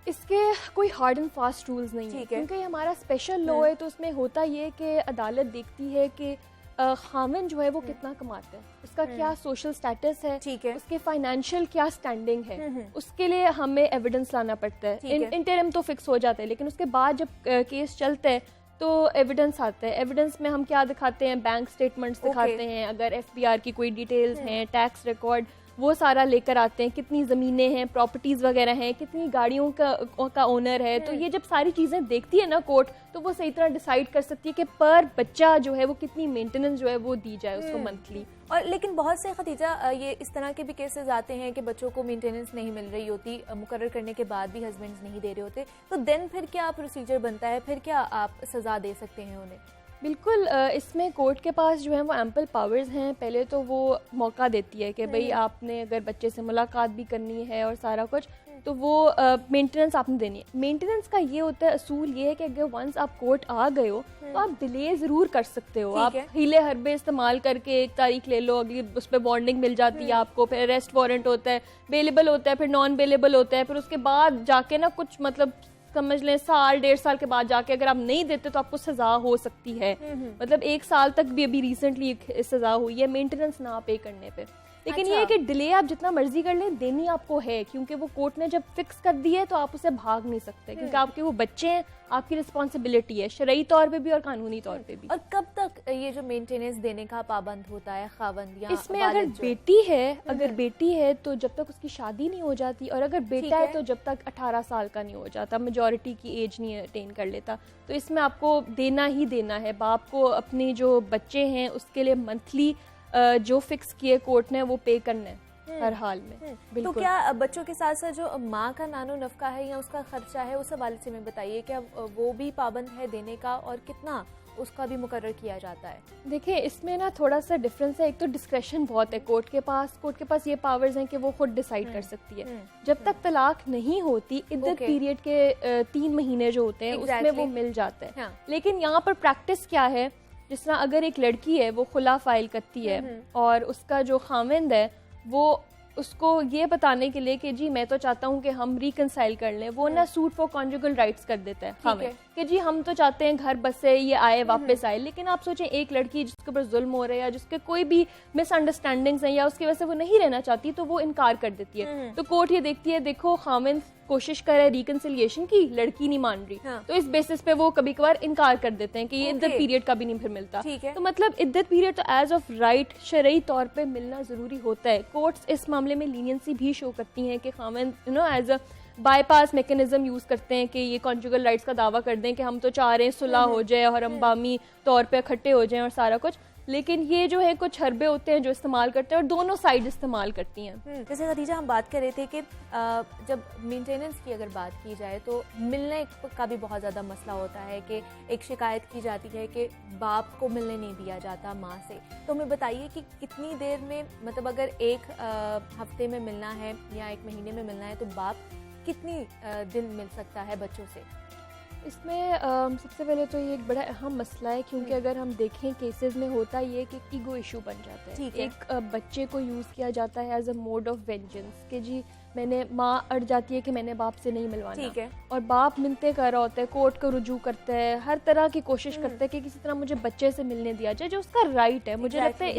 इसके कोई हार्ड एंड फास्ट रूल्स नहीं है, क्योंकि हमारा स्पेशल लॉ है। तो उसमें होता ये कि अदालत देखती है कि खामिन जो है वो कितना कमाता है, उसका क्या सोशल स्टेटस है, उसके फाइनेंशियल क्या स्टैंडिंग है, उसके लिए हमें एविडेंस लाना पड़ता है। इंटरिम तो फिक्स हो जाता है, लेकिन उसके बाद जब केस चलता है तो एविडेंस आता है। एविडेंस में हम क्या दिखाते हैं, बैंक स्टेटमेंट्स दिखाते हैं, अगर एफबीआर की कोई डिटेल्स हैं, टैक्स रिकॉर्ड, वो सारा लेकर आते हैं, कितनी ज़मीनें हैं, प्रॉपर्टीज़ वगैरह हैं, कितनी गाड़ियों का ओनर है। तो ये जब सारी चीज़ें देखती है ना कोर्ट, तो वो सही तरह डिसाइड कर सकती है कि पर बच्चा जो है वो कितनी मेंटेनेंस जो है वो दी जाए उसको मंथली। और लेकिन बहुत से खदीजा ये इस तरह के भी केसेस आते हैं कि बच्चों को मेंटेनेंस नहीं मिल रही होती, मुकर्रर करने के बाद भी हस्बैंड्स नहीं दे रहे होते, तो देन फिर क्या प्रोसीजर बनता है, फिर क्या आप सज़ा दे सकते हैं उन्हें? बिल्कुल, इसमें कोर्ट के पास जो है वो एम्पल पावर्स हैं। पहले तो वो मौका देती है कि भाई आपने अगर बच्चे से मुलाकात भी करनी है और सारा कुछ, तो वो मेंटेनेंस आपने देनी है। मेंटेनेंस का ये होता है, असूल ये है कि अगर वंस आप कोर्ट आ गए हो तो आप डिले ज़रूर कर सकते हो। आप हीले हरबे इस्तेमाल करके एक तारीख ले लो, अगली उस पर बॉन्डिंग मिल जाती है आपको, फिर अरेस्ट वारंट होता है, बेलेबल होता है, फिर नॉन बेलेबल होता है, फिर उसके बाद जाके ना कुछ मतलब समझ लें साल 1.5 साल के बाद जाके अगर आप नहीं देते तो आपको सजा हो सकती है। मतलब 1 साल तक भी अभी रिसेंटली सजा हुई है मेंटेनेंस ना पे करने पे। लेकिन ये है कि डिले आप जितना मर्जी कर लें, देनी आपको है, क्योंकि वो कोर्ट ने जब फिक्स कर दी है तो आप उसे भाग नहीं सकते, क्योंकि आपके वो बच्चे हैं, आपकी रिस्पॉन्सिबिलिटी है शरई तौर पे भी और कानूनी तौर पे भी। और कब तक ये जो मेंटेनेंस देने का पाबंद होता है खावंद या इसमें अगर बेटी है तो जब तक उसकी शादी नहीं हो जाती, और अगर बेटा है तो जब तक 18 साल का नहीं हो जाता, मेजॉरिटी की एज नहीं अटेन कर लेता। तो इसमें आपको देना ही देना है। बाप को अपने जो बच्चे हैं उसके लिए मंथली जो फिक्स किए कोर्ट ने वो पे करना है हर हाल में। तो क्या बच्चों के साथ साथ जो माँ का नानो नफका है या उसका खर्चा है, उस हवाले से में बताइए, क्या वो भी पाबंद है देने का, और कितना उसका भी मुकर्रर किया जाता है? देखिए, इसमें ना थोड़ा सा डिफरेंस है। एक तो डिस्क्रेशन बहुत है कोर्ट के पास ये पावर्स हैं कि वो खुद डिसाइड कर सकती है। जब तक तलाक नहीं होती, इद्दत पीरियड के 3 महीने जो होते हैं उसमें वो मिल जाता है। लेकिन यहाँ पर प्रैक्टिस क्या है, जिस तरह अगर एक लड़की है वो खुला फाइल करती है और उसका जो खामिंद है वो उसको ये बताने के लिए कि जी मैं तो चाहता हूँ कि हम रिकंसाइल कर लें, वो ना सूट फॉर कॉन्जुगल राइट्स कर देता है हमें कि जी हम तो चाहते हैं घर बस से ये आए वापस आए। लेकिन आप सोचें एक लड़की जिसके ऊपर जुल्म हो रहा है या जिसके कोई भी मिसअंडरस्टैंडिंग्स हैं या उसकी वजह से वो नहीं रहना चाहती, तो वो इनकार कर देती है। तो कोर्ट ये देखती है, देखो खामिंद कोशिश करे रिकंसिलिएशन की, लड़की नहीं मान रही, तो इस बेसिस पे वो कभी कभार इनकार कर देते हैं कि ये इद्दत पीरियड का भी नहीं फिर मिलता। तो मतलब इद्दत पीरियड तो एज ऑफ राइट शरई तौर पे मिलना जरूरी होता है। कोर्ट्स इस मामले में लीनियंसी भी शो करती हैं कि खामिंद as a bypass mechanism use करते हैं कि ये कॉन्जुगल राइट्स का दावा कर दें कि हम तो चाह रहे हैं सुलह हो जाए और हम बामी तौर पे इकट्ठे हो जाएं और सारा कुछ। लेकिन ये जो है कुछ हरबे होते हैं जो इस्तेमाल करते हैं और दोनों साइड इस्तेमाल करती हैं। जैसे खदीजा हम बात कर रहे थे कि जब मेंटेनेंस की अगर बात की जाए तो मिलने का भी बहुत ज़्यादा मसला होता है कि एक शिकायत की जाती है कि बाप को मिलने नहीं दिया जाता माँ से। तो हमें बताइए कि कितनी देर में, मतलब अगर एक हफ्ते में मिलना है या 1 महीने में मिलना है, तो बाप कितनी दिन मिल सकता है बच्चों से? इसमें सबसे पहले तो ये एक बड़ा अहम मसला है, क्योंकि अगर हम देखें केसेस में होता ये है कि ईगो इशू बन जाता है। ठीक है। एक बच्चे को यूज़ किया जाता है as a mode of vengeance कि जी मैंने, माँ अड़ जाती है कि मैंने बाप से नहीं मिलवाना, ठीक है। और बाप मिलते कर रहा होता है, कोर्ट को रुजू करता है, हर तरह की कोशिश करता है कि किसी तरह मुझे बच्चे से मिलने दिया जाए, जो उसका राइट है। मुझे लगता है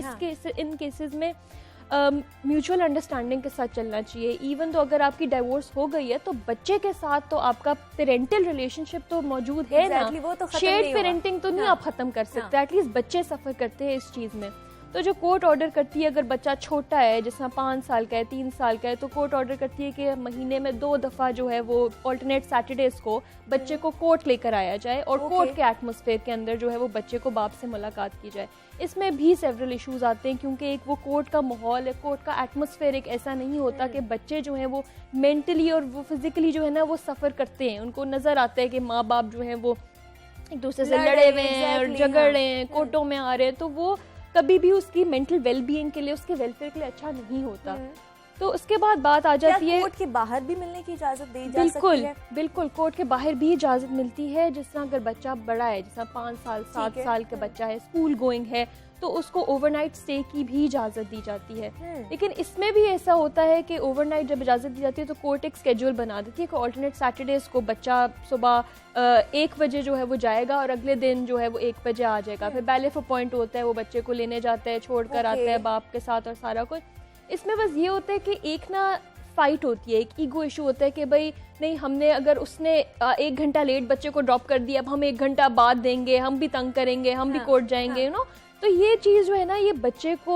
इन केसेस में म्यूचुअल अंडरस्टैंडिंग के साथ चलना चाहिए। इवन तो अगर आपकी डाइवोर्स हो गई है तो बच्चे के साथ तो आपका पेरेंटल रिलेशनशिप तो मौजूद है ना, वो तो शेयर्ड पेरेंटिंग तो नहीं आप खत्म कर सकते। एटलीस्ट बच्चे सफर करते हैं इस चीज में। तो जो कोर्ट ऑर्डर करती है, अगर बच्चा छोटा है, जैसे 5 साल का है, 3 साल का है, तो कोर्ट ऑर्डर करती है कि महीने में 2 दफ़ा जो है वो ऑल्टरनेट सैटरडेज को बच्चे को कोर्ट लेकर आया जाए और कोर्ट के एटमॉस्फेयर के अंदर जो है वो बच्चे को बाप से मुलाकात की जाए। इसमें भी सेवरल इश्यूज आते हैं, क्योंकि एक वो कोर्ट का माहौल है, कोर्ट का एटमॉस्फेयर एक ऐसा नहीं होता कि बच्चे जो हैं वो मेंटली और वो फिजिकली जो है ना वो सफ़र करते हैं। उनको नज़र आता है कि माँ बाप जो हैं वो एक दूसरे से लड़े हुए हैं और झगड़ रहे हैं, कोर्टों में आ रहे हैं, तो वो कभी भी उसकी मेंटल वेलबीइंग के लिए, उसके वेलफेयर के लिए अच्छा नहीं होता। तो उसके बाद बात आ जाती है, कोर्ट के बाहर भी मिलने की इजाजत दी जा सकती है? बिल्कुल कोर्ट के बाहर भी इजाजत मिलती है। जिस तरह अगर बच्चा बड़ा है, जैसा 5 साल 7 साल का बच्चा है, स्कूल गोइंग है, तो उसको ओवरनाइट स्टे की भी इजाजत दी जाती है। लेकिन इसमें भी ऐसा होता है कि ओवरनाइट जब इजाजत दी जाती है तो कोर्ट एक स्केड्यूल बना देती है कि ऑल्टरनेट सैटरडेज को बच्चा सुबह 1 बजे जो है वो जाएगा और अगले दिन जो है वो 1 बजे आ जाएगा। फिर बैलेफ पॉइंट होता है, वो बच्चे को लेने जाता है, छोड़ कर आता है बाप के साथ और सारा कुछ। इसमें बस ये होता है कि एक ना फाइट होती है, एक ईगो इशू होता है कि भाई नहीं, हमने अगर उसने 1 घंटा लेट बच्चे को ड्रॉप कर दिया, अब हम 1 घंटा बाद देंगे, हम भी तंग करेंगे, हम भी कोर्ट जाएंगे, यू नो। तो ये चीज़ जो है ना, ये बच्चे को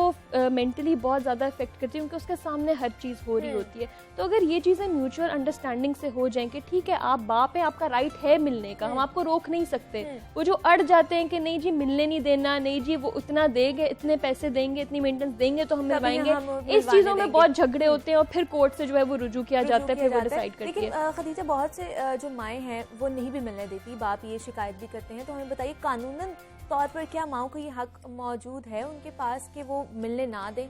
मेंटली बहुत ज़्यादा इफेक्ट करती है, क्योंकि उसके सामने हर चीज़ हो रही होती है। तो अगर ये चीज़ें म्यूचुअल अंडरस्टैंडिंग से हो जाएं कि ठीक है आप बाप हैं, आपका राइट है मिलने का, हम आपको रोक नहीं सकते। वो जो अड़ जाते हैं कि नहीं जी मिलने नहीं देना, नहीं जी वो उतना देंगे, इतने पैसे देंगे, इतनी मेंटेनेंस देंगे तो हम मिलवाएंगे, इस चीज़ों में बहुत झगड़े होते हैं और फिर कोर्ट से जो है वो रुजू किया जाता है, फिर वो डिसाइड करती है। लेकिन खदीजा, बहुत से जो माएँ हैं वो नहीं भी मिलने देती, बाप ये शिकायत भी करते हैं, तो हमें बताइए कानूनन तौर पर क्या माओ को ये हक मौजूद है उनके पास कि वो मिलने ना दें?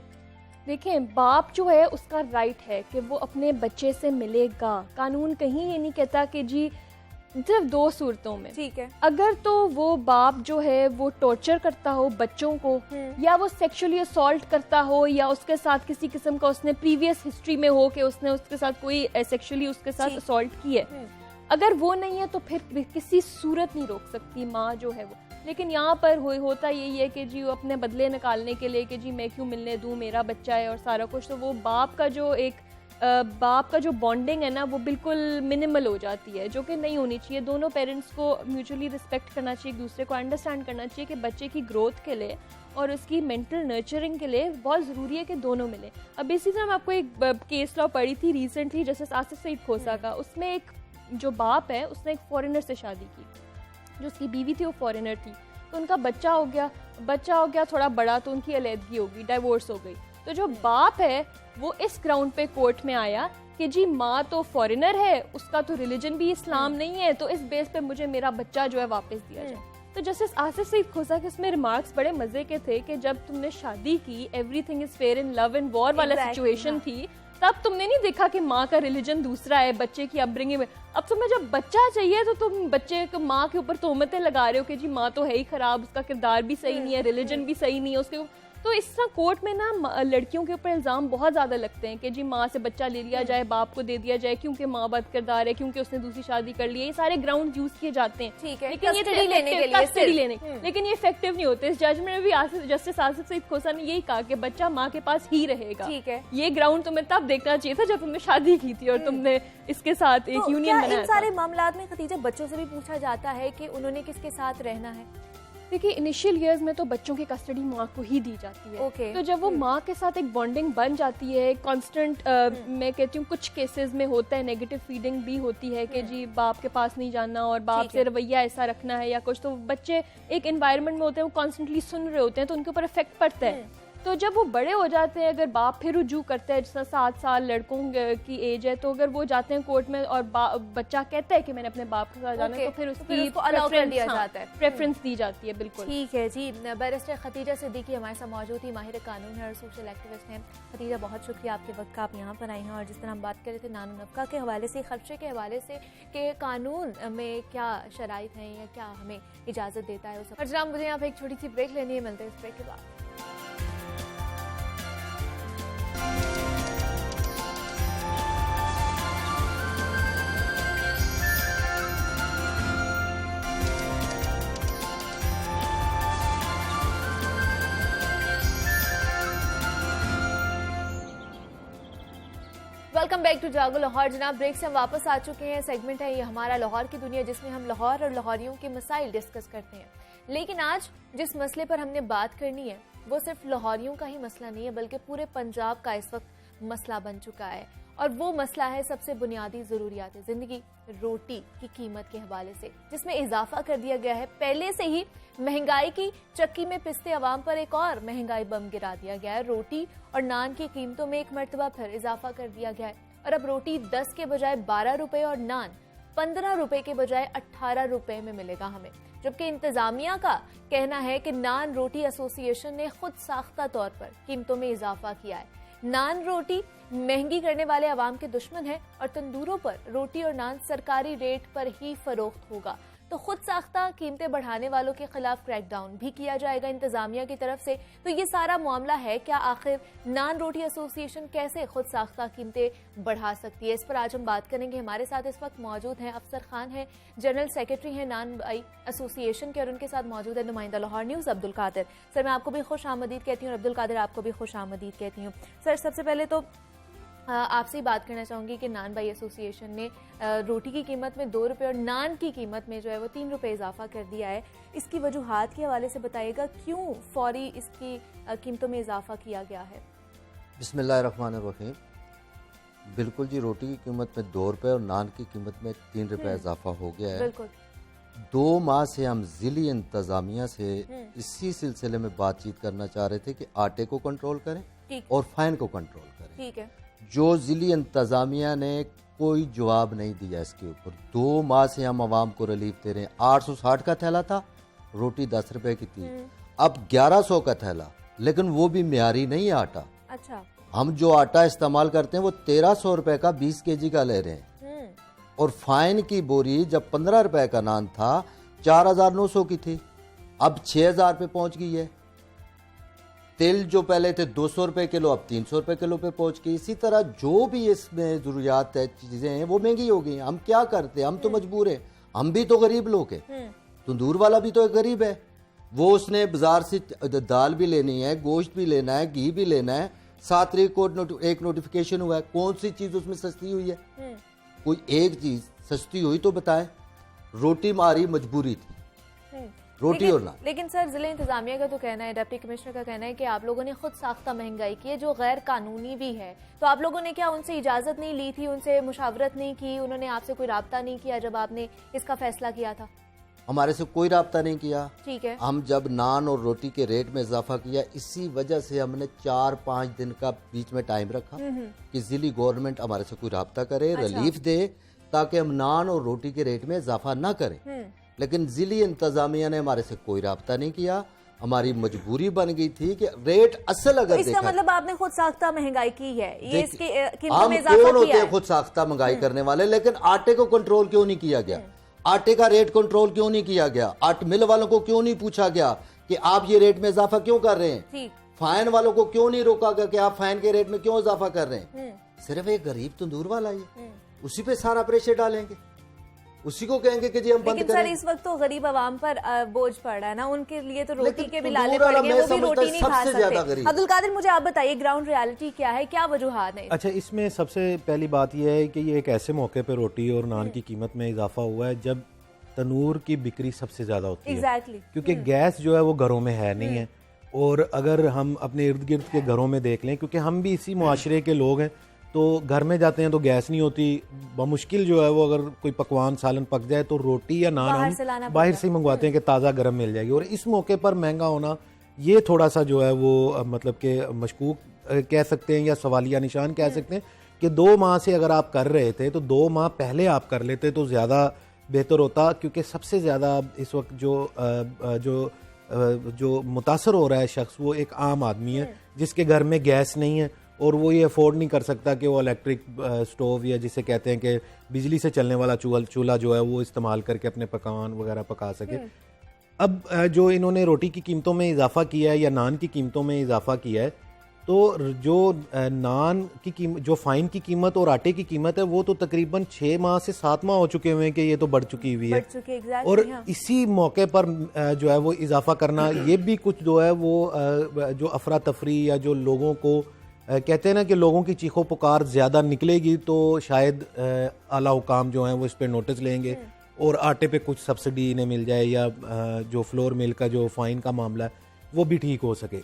देखें, बाप जो है उसका राइट है कि वो अपने बच्चे से मिलेगा। कानून कहीं ये नहीं कहता कि जी, सिर्फ 2 सूरतों में, ठीक है, अगर तो वो बाप जो है वो टॉर्चर करता हो बच्चों को, या वो सेक्सुअली असॉल्ट करता हो, या उसके साथ किसी किस्म का उसने प्रीवियस हिस्ट्री में हो कि उसने उसके साथ कोई सेक्सुअली उसके साथ असॉल्ट की है, अगर वो नहीं है तो फिर किसी सूरत नहीं रोक सकती माँ जो है वो। लेकिन यहाँ पर होता यही है कि जी वो अपने बदले निकालने के लिए कि जी मैं क्यों मिलने दूँ, मेरा बच्चा है और सारा कुछ, तो वो बाप का जो बॉन्डिंग है ना वो बिल्कुल मिनिमल हो जाती है, जो कि नहीं होनी चाहिए। दोनों पेरेंट्स को म्यूचुअली रिस्पेक्ट करना चाहिए, एक दूसरे को अंडरस्टैंड करना चाहिए कि बच्चे की ग्रोथ के लिए और उसकी मेंटल नर्चरिंग के लिए बहुत ज़रूरी है कि दोनों मिले। अब इसी तरह मैं आपको एक केस लॉ पढ़ी थी रिसेंटली, जस्टिस आसिफ सईद खोसा का। उसमें एक जो बाप है उसने एक फॉरेनर से शादी की, जो उसकी बीवी थी वो फॉरेनर थी, तो उनका बच्चा हो गया थोड़ा बड़ा, तो उनकी अलैदगी हो गई, डाइवोर्स हो गई। तो जो बाप है वो इस ग्राउंड पे कोर्ट में आया कि जी माँ तो फॉरेनर है, उसका तो रिलीजन भी इस्लाम नहीं है, तो इस बेस पे मुझे मेरा बच्चा जो है वापस दिया जाए। तो जस्टिस आसिफ सईद खोसा के उसमें रिमार्क्स बड़े मजे के थे कि जब तुमने शादी की, everything is fair in love and war वाला सिचुएशन थी, तब तुमने नहीं देखा कि माँ का रिलीजन दूसरा है, बच्चे की अपब्रिंगिंग में। अब तुम्हें जब बच्चा चाहिए तो तुम बच्चे को माँ के ऊपर तोहमतें लगा रहे हो कि जी माँ तो है ही खराब, उसका किरदार भी सही नहीं है, रिलीजन भी सही नहीं है उसके। तो इस तरह कोर्ट में ना लड़कियों के ऊपर इल्ज़ाम बहुत ज़्यादा लगते हैं कि जी माँ से बच्चा ले लिया जाए, बाप को दे दिया जाए क्योंकि माँ बद किरदार है, क्योंकि उसने दूसरी शादी कर ली है। ये सारे ग्राउंड यूज किए जाते हैं, ठीक है, लेकिन ये कस्टडी लेने लेकिन ये इफेक्टिव नहीं होते। इस जजमेंट में भी जस्टिस आसिफ सईद खोसा ने यही कहा कि बच्चा माँ के पास ही रहेगा। ठीक है, ये ग्राउंड तुम्हें तब देखना चाहिए था जब तुमने शादी की थी और तुमने इसके साथ एक यूनियन बनाया। इन सारे मामलात में खदीजा बच्चों से भी पूछा जाता है कि उन्होंने किसके साथ रहना है? देखिए, इनिशियल ईयर्स में तो बच्चों की कस्टडी माँ को ही दी जाती है। तो जब वो माँ के साथ एक बॉन्डिंग बन जाती है, कांस्टेंट मैं कहती हूँ कुछ केसेस में होता है नेगेटिव फीडिंग भी होती है कि जी बाप के पास नहीं जाना और बाप से रवैया ऐसा रखना है या कुछ, तो बच्चे एक एनवायरनमेंट में होते हैं, वो कॉन्स्टेंटली सुन रहे होते हैं, तो उनके ऊपर इफेक्ट पड़ता है। तो जब वो बड़े हो जाते हैं, अगर बाप फिर रुजू करता है, जैसा 7 साल लड़कों की एज है, तो अगर वो जाते हैं कोर्ट में और बच्चा कहता है कि मैंने अपने बाप के साथ जाना है, तो फिर उसको अलाउ कर दिया जाता है, प्रेफरेंस दी जाती है। बिल्कुल ठीक है जी। बैरिस्टर खतीजा सिद्दीकी हमारे साथ मौजूद थी, माहिर कानून है और सोशल एक्टिविस्ट हैं। खतीजा, बहुत शुक्रिया आपके वक्त का, आप यहाँ पर आई हैं। और जिस तरह हम बात कर रहे थे नानो नफका के हवाले से, खर्चे के हवाले से कि कानून में क्या शराइत हैं या क्या हमें इजाज़त देता है, और जनाब मुझे यहाँ पे एक छोटी सी ब्रेक लेनी है, मिलते हैं इस ब्रेक के बाद। वेलकम बैक टू जागो लाहौर। जनाब, ब्रेक से हम वापस आ चुके हैं। सेगमेंट है ये हमारा लाहौर की दुनिया, जिसमें हम लाहौर और लाहौरियों के मसाइल डिस्कस करते हैं। लेकिन आज जिस मसले पर हमने बात करनी है वो सिर्फ लाहौरियों का ही मसला नहीं है, बल्कि पूरे पंजाब का इस वक्त मसला बन चुका है। और वो मसला है सबसे बुनियादी ज़रूरियात ज़िंदगी, रोटी की कीमत के हवाले से, जिसमें इजाफा कर दिया गया है। पहले से ही महंगाई की चक्की में पिसते अवाम पर एक और महंगाई बम गिरा दिया गया है। रोटी और नान की कीमतों में एक मरतबा फिर इजाफा कर दिया गया है, और अब रोटी 10 के बजाय 12 रुपए और नान 15 रुपए के बजाय 18 रुपए में मिलेगा हमें। जबकि इंतजामिया का कहना है कि नान रोटी एसोसिएशन ने खुद साख्ता तौर पर कीमतों में इजाफा किया है। नान रोटी महंगी करने वाले अवाम के दुश्मन है, और तंदूरों पर रोटी और नान सरकारी रेट पर ही फरोख्त होगा। तो खुद साख्ता कीमतें बढ़ाने वालों के खिलाफ क्रैकडाउन भी किया जाएगा इंतजामिया की तरफ से। तो ये सारा मामला है, क्या आखिर नान रोटी एसोसिएशन कैसे खुद साख्ता कीमतें बढ़ा सकती है, इस पर आज हम बात करेंगे। हमारे साथ इस वक्त मौजूद हैं अफसर खान हैं, जनरल सेक्रेटरी हैं नान भाई एसोसिएशन के, और उनके साथ मौजूद है नुमाइंदा लाहौर न्यूज़ अब्दुल कादिर। सर, मैं आपको भी खुश आमदीद कहती हूँ और अब्दुल कादिर आपको भी खुश आमदीद कहती हूँ। सर, सबसे पहले तो आपसे ही बात करना चाहूंगी कि नान भाई एसोसिएशन ने रोटी की कीमत में 2 रुपए और नान की कीमत में जो है वो 3 रुपए इजाफा कर दिया है। इसकी वजूहात के हवाले से बताइएगा, क्यों फौरी इसकी कीमतों में इजाफा किया गया है? बिस्मिल्लाहिर्रहमानिर्रहीम। बिल्कुल जी, रोटी की कीमत में 2 रुपए और नान की कीमत में 3 रुपए इजाफा हो गया है। बिल्कुल। 2 माह से हम ज़िली इंतजामिया से इसी सिलसिले में बातचीत करना चाह रहे थे कि आटे को कंट्रोल करें और फाइन को कंट्रोल करें। ठीक है। जो ज़िली इंतजामिया ने कोई जवाब नहीं दिया इसके ऊपर। 2 माह से हम आवाम को रिलीफ दे रहे हैं। 860 का थैला था, रोटी 10 रुपए की थी, अब 1100 का थैला, लेकिन वो भी म्यारी नहीं है आटा। अच्छा। हम जो आटा इस्तेमाल करते हैं वो 1300 रुपए का 20 kg का ले रहे हैं। और फाइन की बोरी जब 15 रुपए का नान था 4900 की थी, अब 6000 पे पहुंच गई है। तेल जो पहले थे 200 रुपए किलो, अब 300 रुपए किलो पे पहुंच गई। इसी तरह जो भी इसमें जरूरियात है चीजें हैं वो महंगी हो गई। हम क्या करते हैं, हम तो मजबूर हैं, हम भी तो गरीब लोग हैं। तंदूर वाला भी तो एक गरीब है, वो उसने बाजार से दाल भी लेनी है, गोश्त भी लेना है, घी भी लेना है। 7 तारीख को एक नोटिफिकेशन हुआ है, कौन सी चीज उसमें सस्ती हुई है? कोई एक चीज सस्ती हुई तो बताएं। रोटी हमारी मजबूरी थी, रोटी और नान। लेकिन सर, जिले इंतजामिया का तो कहना है, डिप्टी कमिश्नर का कहना है कि आप लोगों ने खुद साख्ता महंगाई की है जो गैर कानूनी भी है। तो आप लोगों ने क्या उनसे इजाजत नहीं ली थी, उनसे मुशावरत नहीं की, उन्होंने आपसे कोई राब्ता नहीं किया जब आपने इसका फैसला किया था? हमारे से कोई राब्ता नहीं किया। ठीक है। हम जब नान और रोटी के रेट में इजाफा किया, इसी वजह से हमने 4-5 दिन का बीच में टाइम रखा कि जिली गवर्नमेंट हमारे से कोई राब्ता करे, रिलीफ दे, ताकि हम नान और रोटी के रेट में इजाफा ना करें। लेकिन जिली इंतजामिया ने हमारे से कोई राब्ता नहीं किया। हमारी मजबूरी बन गई थी कि रेट असल अगर तो इसका मतलब आपने खुद साख्ता महंगाई की है, ये इसकी कीमतों में हम इजाफा कौन होते किया हैं है? खुद साख्ता महंगाई करने वाले? लेकिन आटे को कंट्रोल क्यों नहीं किया गया? आटे का रेट कंट्रोल क्यों नहीं किया गया? आटे मिल वालों को क्यों नहीं पूछा गया कि आप ये रेट में इजाफा क्यों कर रहे हैं? ठीक। फाइन वालों को क्यों नहीं रोका गया कि आप फाइन के रेट में क्यों इजाफा कर रहे हैं? सिर्फ एक गरीब तंदूर वाला है, उसी पे सारा प्रेशर डालेंगे, उसी को कहेंगे कि जी हम बंद लेकिन करें। सर, इस वक्त तो गरीब आवाम पर बोझ पड़ रहा है ना, उनके लिए तो रोटी लेकिन के भी तंदूर लाले वाला पड़ गए, मैं वो भी समझता रोटी नहीं खा सबसे ज्यादा सकते। गरीब। अब्दुल कादिर, मुझे आप बताइए ग्राउंड रियलिटी क्या है, क्या वजूहात है? अच्छा, इसमें सबसे पहली बात यह है कि ये एक ऐसे मौके पे रोटी और नान की कीमत में इजाफा हुआ है जब तनूर की बिक्री सबसे ज्यादा होती है। एग्जैक्टली। क्योंकि गैस जो है वो घरों में है नहीं है। और अगर हम अपने इर्द गिर्द के घरों में देख लें, क्योंकि हम भी इसी मुआशरे के लोग हैं, तो घर में जाते हैं तो गैस नहीं होती, बमुश्किल जो है वो अगर कोई पकवान सालन पक जाए तो रोटी या नान हम बाहर से ही मंगवाते हैं कि ताज़ा गर्म मिल जाएगी। और इस मौके पर महंगा होना ये थोड़ा सा जो है वो मतलब कि मशकूक कह सकते हैं या सवालिया निशान कह सकते हैं कि 2 माह से अगर आप कर रहे थे तो 2 माह पहले आप कर लेते तो ज़्यादा बेहतर होता, क्योंकि सबसे ज़्यादा इस वक्त जो मुतासर हो रहा है शख्स वो एक आम आदमी है जिसके घर में गैस नहीं है और वो ये अफोर्ड नहीं कर सकता कि वो इलेक्ट्रिक स्टोव या जिसे कहते हैं कि बिजली से चलने वाला चूल्हा जो है वो इस्तेमाल करके अपने पकवान वगैरह पका सके। अब जो इन्होंने रोटी की कीमतों में इजाफा किया है या नान की कीमतों में इजाफा किया है, तो जो नान की कीमत, जो फाइन की कीमत और आटे की कीमत है वो तो तकरीबन 6 माह से 7 माह हो चुके हुए हैं कि ये तो बढ़ चुकी हुई है। और इसी मौके पर जो है वो इजाफा करना, ये भी कुछ जो है वो जो अफरा तफरी या जो लोगों को कहते हैं ना कि लोगों की चीखों पुकार ज़्यादा निकलेगी तो शायद आला हुकाम जो हैं वो इस पर नोटिस लेंगे और आटे पे कुछ सब्सिडी इन्हें मिल जाए या जो फ्लोर मिल का जो फाइन का मामला है वो भी ठीक हो सके।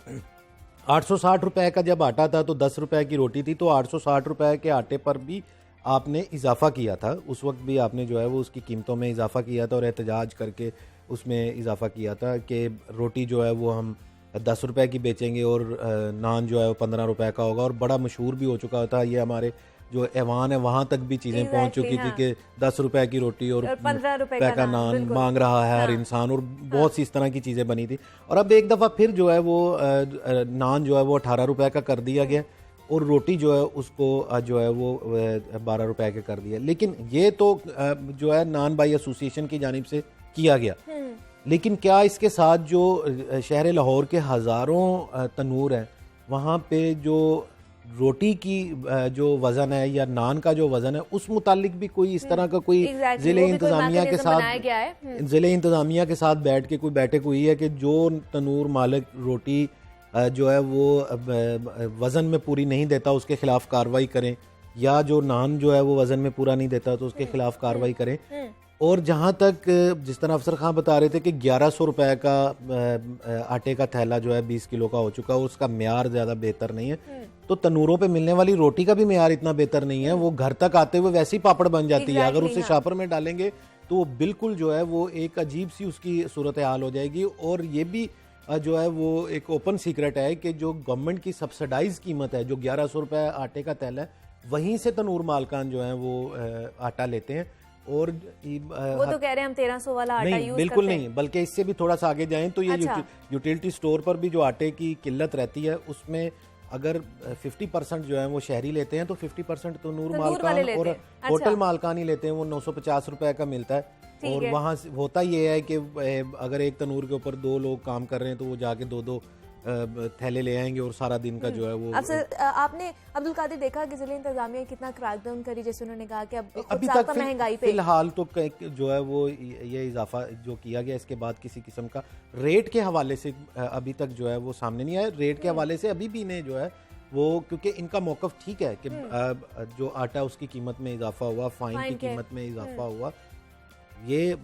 860 रुपए का जब आटा था तो 10 रुपए की रोटी थी, तो 860 रुपए के आटे पर भी आपने इजाफा किया था, उस वक्त भी आपने जो है वो उसकी कीमतों में इजाफा किया था और एहतजाज करके उसमें इजाफा किया था कि रोटी जो है वो हम 10 रुपए की बेचेंगे और नान जो है वो 15 रुपए का होगा। और बड़ा मशहूर भी हो चुका था ये, हमारे जो ऐवान है वहां तक भी चीजें पहुंच चुकी थी कि 10 रुपए की रोटी और 15 रुपए का नान मांग रहा है हर इंसान, और बहुत सी इस तरह की चीजें बनी थी। और अब एक दफा फिर जो है वो नान जो है वो 18 रुपए का कर दिया गया और रोटी जो है उसको जो है वो 12 रुपए के कर दिया। लेकिन ये तो जो है नान बाई एसोसिएशन की जानिब से किया गया, लेकिन क्या इसके साथ जो शहर लाहौर के हज़ारों तनूर हैं वहाँ पे जो रोटी की जो वज़न है या नान का जो वज़न है उस मुतालिक भी कोई इस तरह का कोई ज़िले इंतज़ामिया के साथ बैठ के कोई बैठक हुई है कि जो तनूर मालिक रोटी जो है वो वज़न में पूरी नहीं देता उसके खिलाफ कार्रवाई करें, या जो नान जो है वो वज़न में पूरा नहीं देता तो उसके खिलाफ कार्रवाई करें। और जहाँ तक जिस तरह अफसर खान बता रहे थे कि 1100 रुपए का आटे का थैला जो है 20 किलो का हो चुका है, उसका म्यार ज़्यादा बेहतर नहीं है, तो तनूरों पे मिलने वाली रोटी का भी म्यार इतना बेहतर नहीं है। वो घर तक आते हुए वैसी पापड़ बन जाती है, अगर उसे शापर में डालेंगे तो वो बिल्कुल जो है वो एक अजीब सी उसकी सूरत हाल हो जाएगी। और ये भी जो है वो एक ओपन सीक्रेट है कि जो गवर्नमेंट की सब्सिडाइज कीमत है, जो 1100 रुपए आटे का थैला है, वहीं से तनूर मालकान जो है वो आटा लेते हैं। और वो तो कह रहे हैं हम 1300 वाला आटा नहीं, यूज बिल्कुल करते नहीं, बल्कि इससे भी थोड़ा सा आगे जाएं तो ये यूटिलिटी स्टोर पर भी जो आटे की किल्लत रहती है उसमें अगर 50% जो है वो शहरी लेते हैं तो 50% तो नूर मालकान और होटल मालकान ही लेते हैं, वो 950 रुपए का मिलता है। और वहाँ होता ये है कि अगर एक तनूर के ऊपर 2 लोग काम कर रहे हैं तो वो जाके 2-2 थैले ले आएंगे और सारा दिन का जो है वो। आपने अब्दुल कादिर देखा कि जिले इंतजामिया कितना क्रैकडाउन करी, जैसे उन्होंने कहा कि अब अभी तक महंगाई पे फिलहाल तो जो है वो ये इजाफा जो किया गया इसके बाद किसी किस्म का रेट के हवाले से अभी तक जो है वो सामने नहीं आया। रेट के हवाले से अभी भी इन्हें जो है वो, क्योंकि इनका मौकफ ठीक है कि जो आटा उसकी कीमत में इजाफा हुआ, फाइन की कीमत में इजाफा हुआ, ये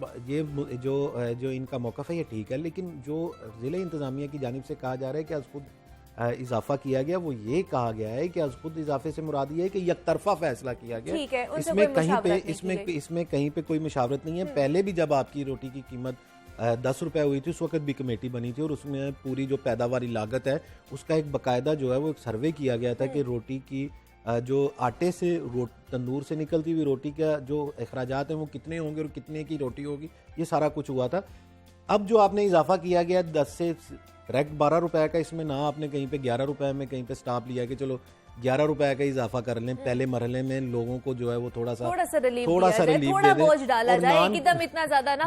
जो इनका मौकफ है ये ठीक है। लेकिन जो ज़िले इंतज़ामिया की जानिब से कहा जा रहा है कि आज खुद इजाफा किया गया, वो ये कहा गया है कि आज खुद इजाफे से मुराद ये है कि यकतरफा फैसला किया गया, इसमें कहीं पे कोई मुशावरत नहीं है। पहले भी जब आपकी रोटी की कीमत 10 रुपए हुई थी उस वक्त भी कमेटी बनी थी और उसमें पूरी जो पैदावारी लागत है उसका एक बाकायदा जो है वो एक सर्वे किया गया था कि रोटी की जो आटे से तंदूर से निकलती हुई रोटी का जो अखराजात हैं वो कितने होंगे और कितने की रोटी होगी, ये सारा कुछ हुआ था। अब जो आपने इजाफा किया गया 10 से डायरेक्ट 12 रुपए का, इसमें ना आपने कहीं पे 11 रुपए में कहीं पे स्टॉप लिया कि चलो 11 रुपए का इजाफा कर लें, पहले मरहले में लोगों को जो है वो थोड़ा सा रिलीफ दे दें।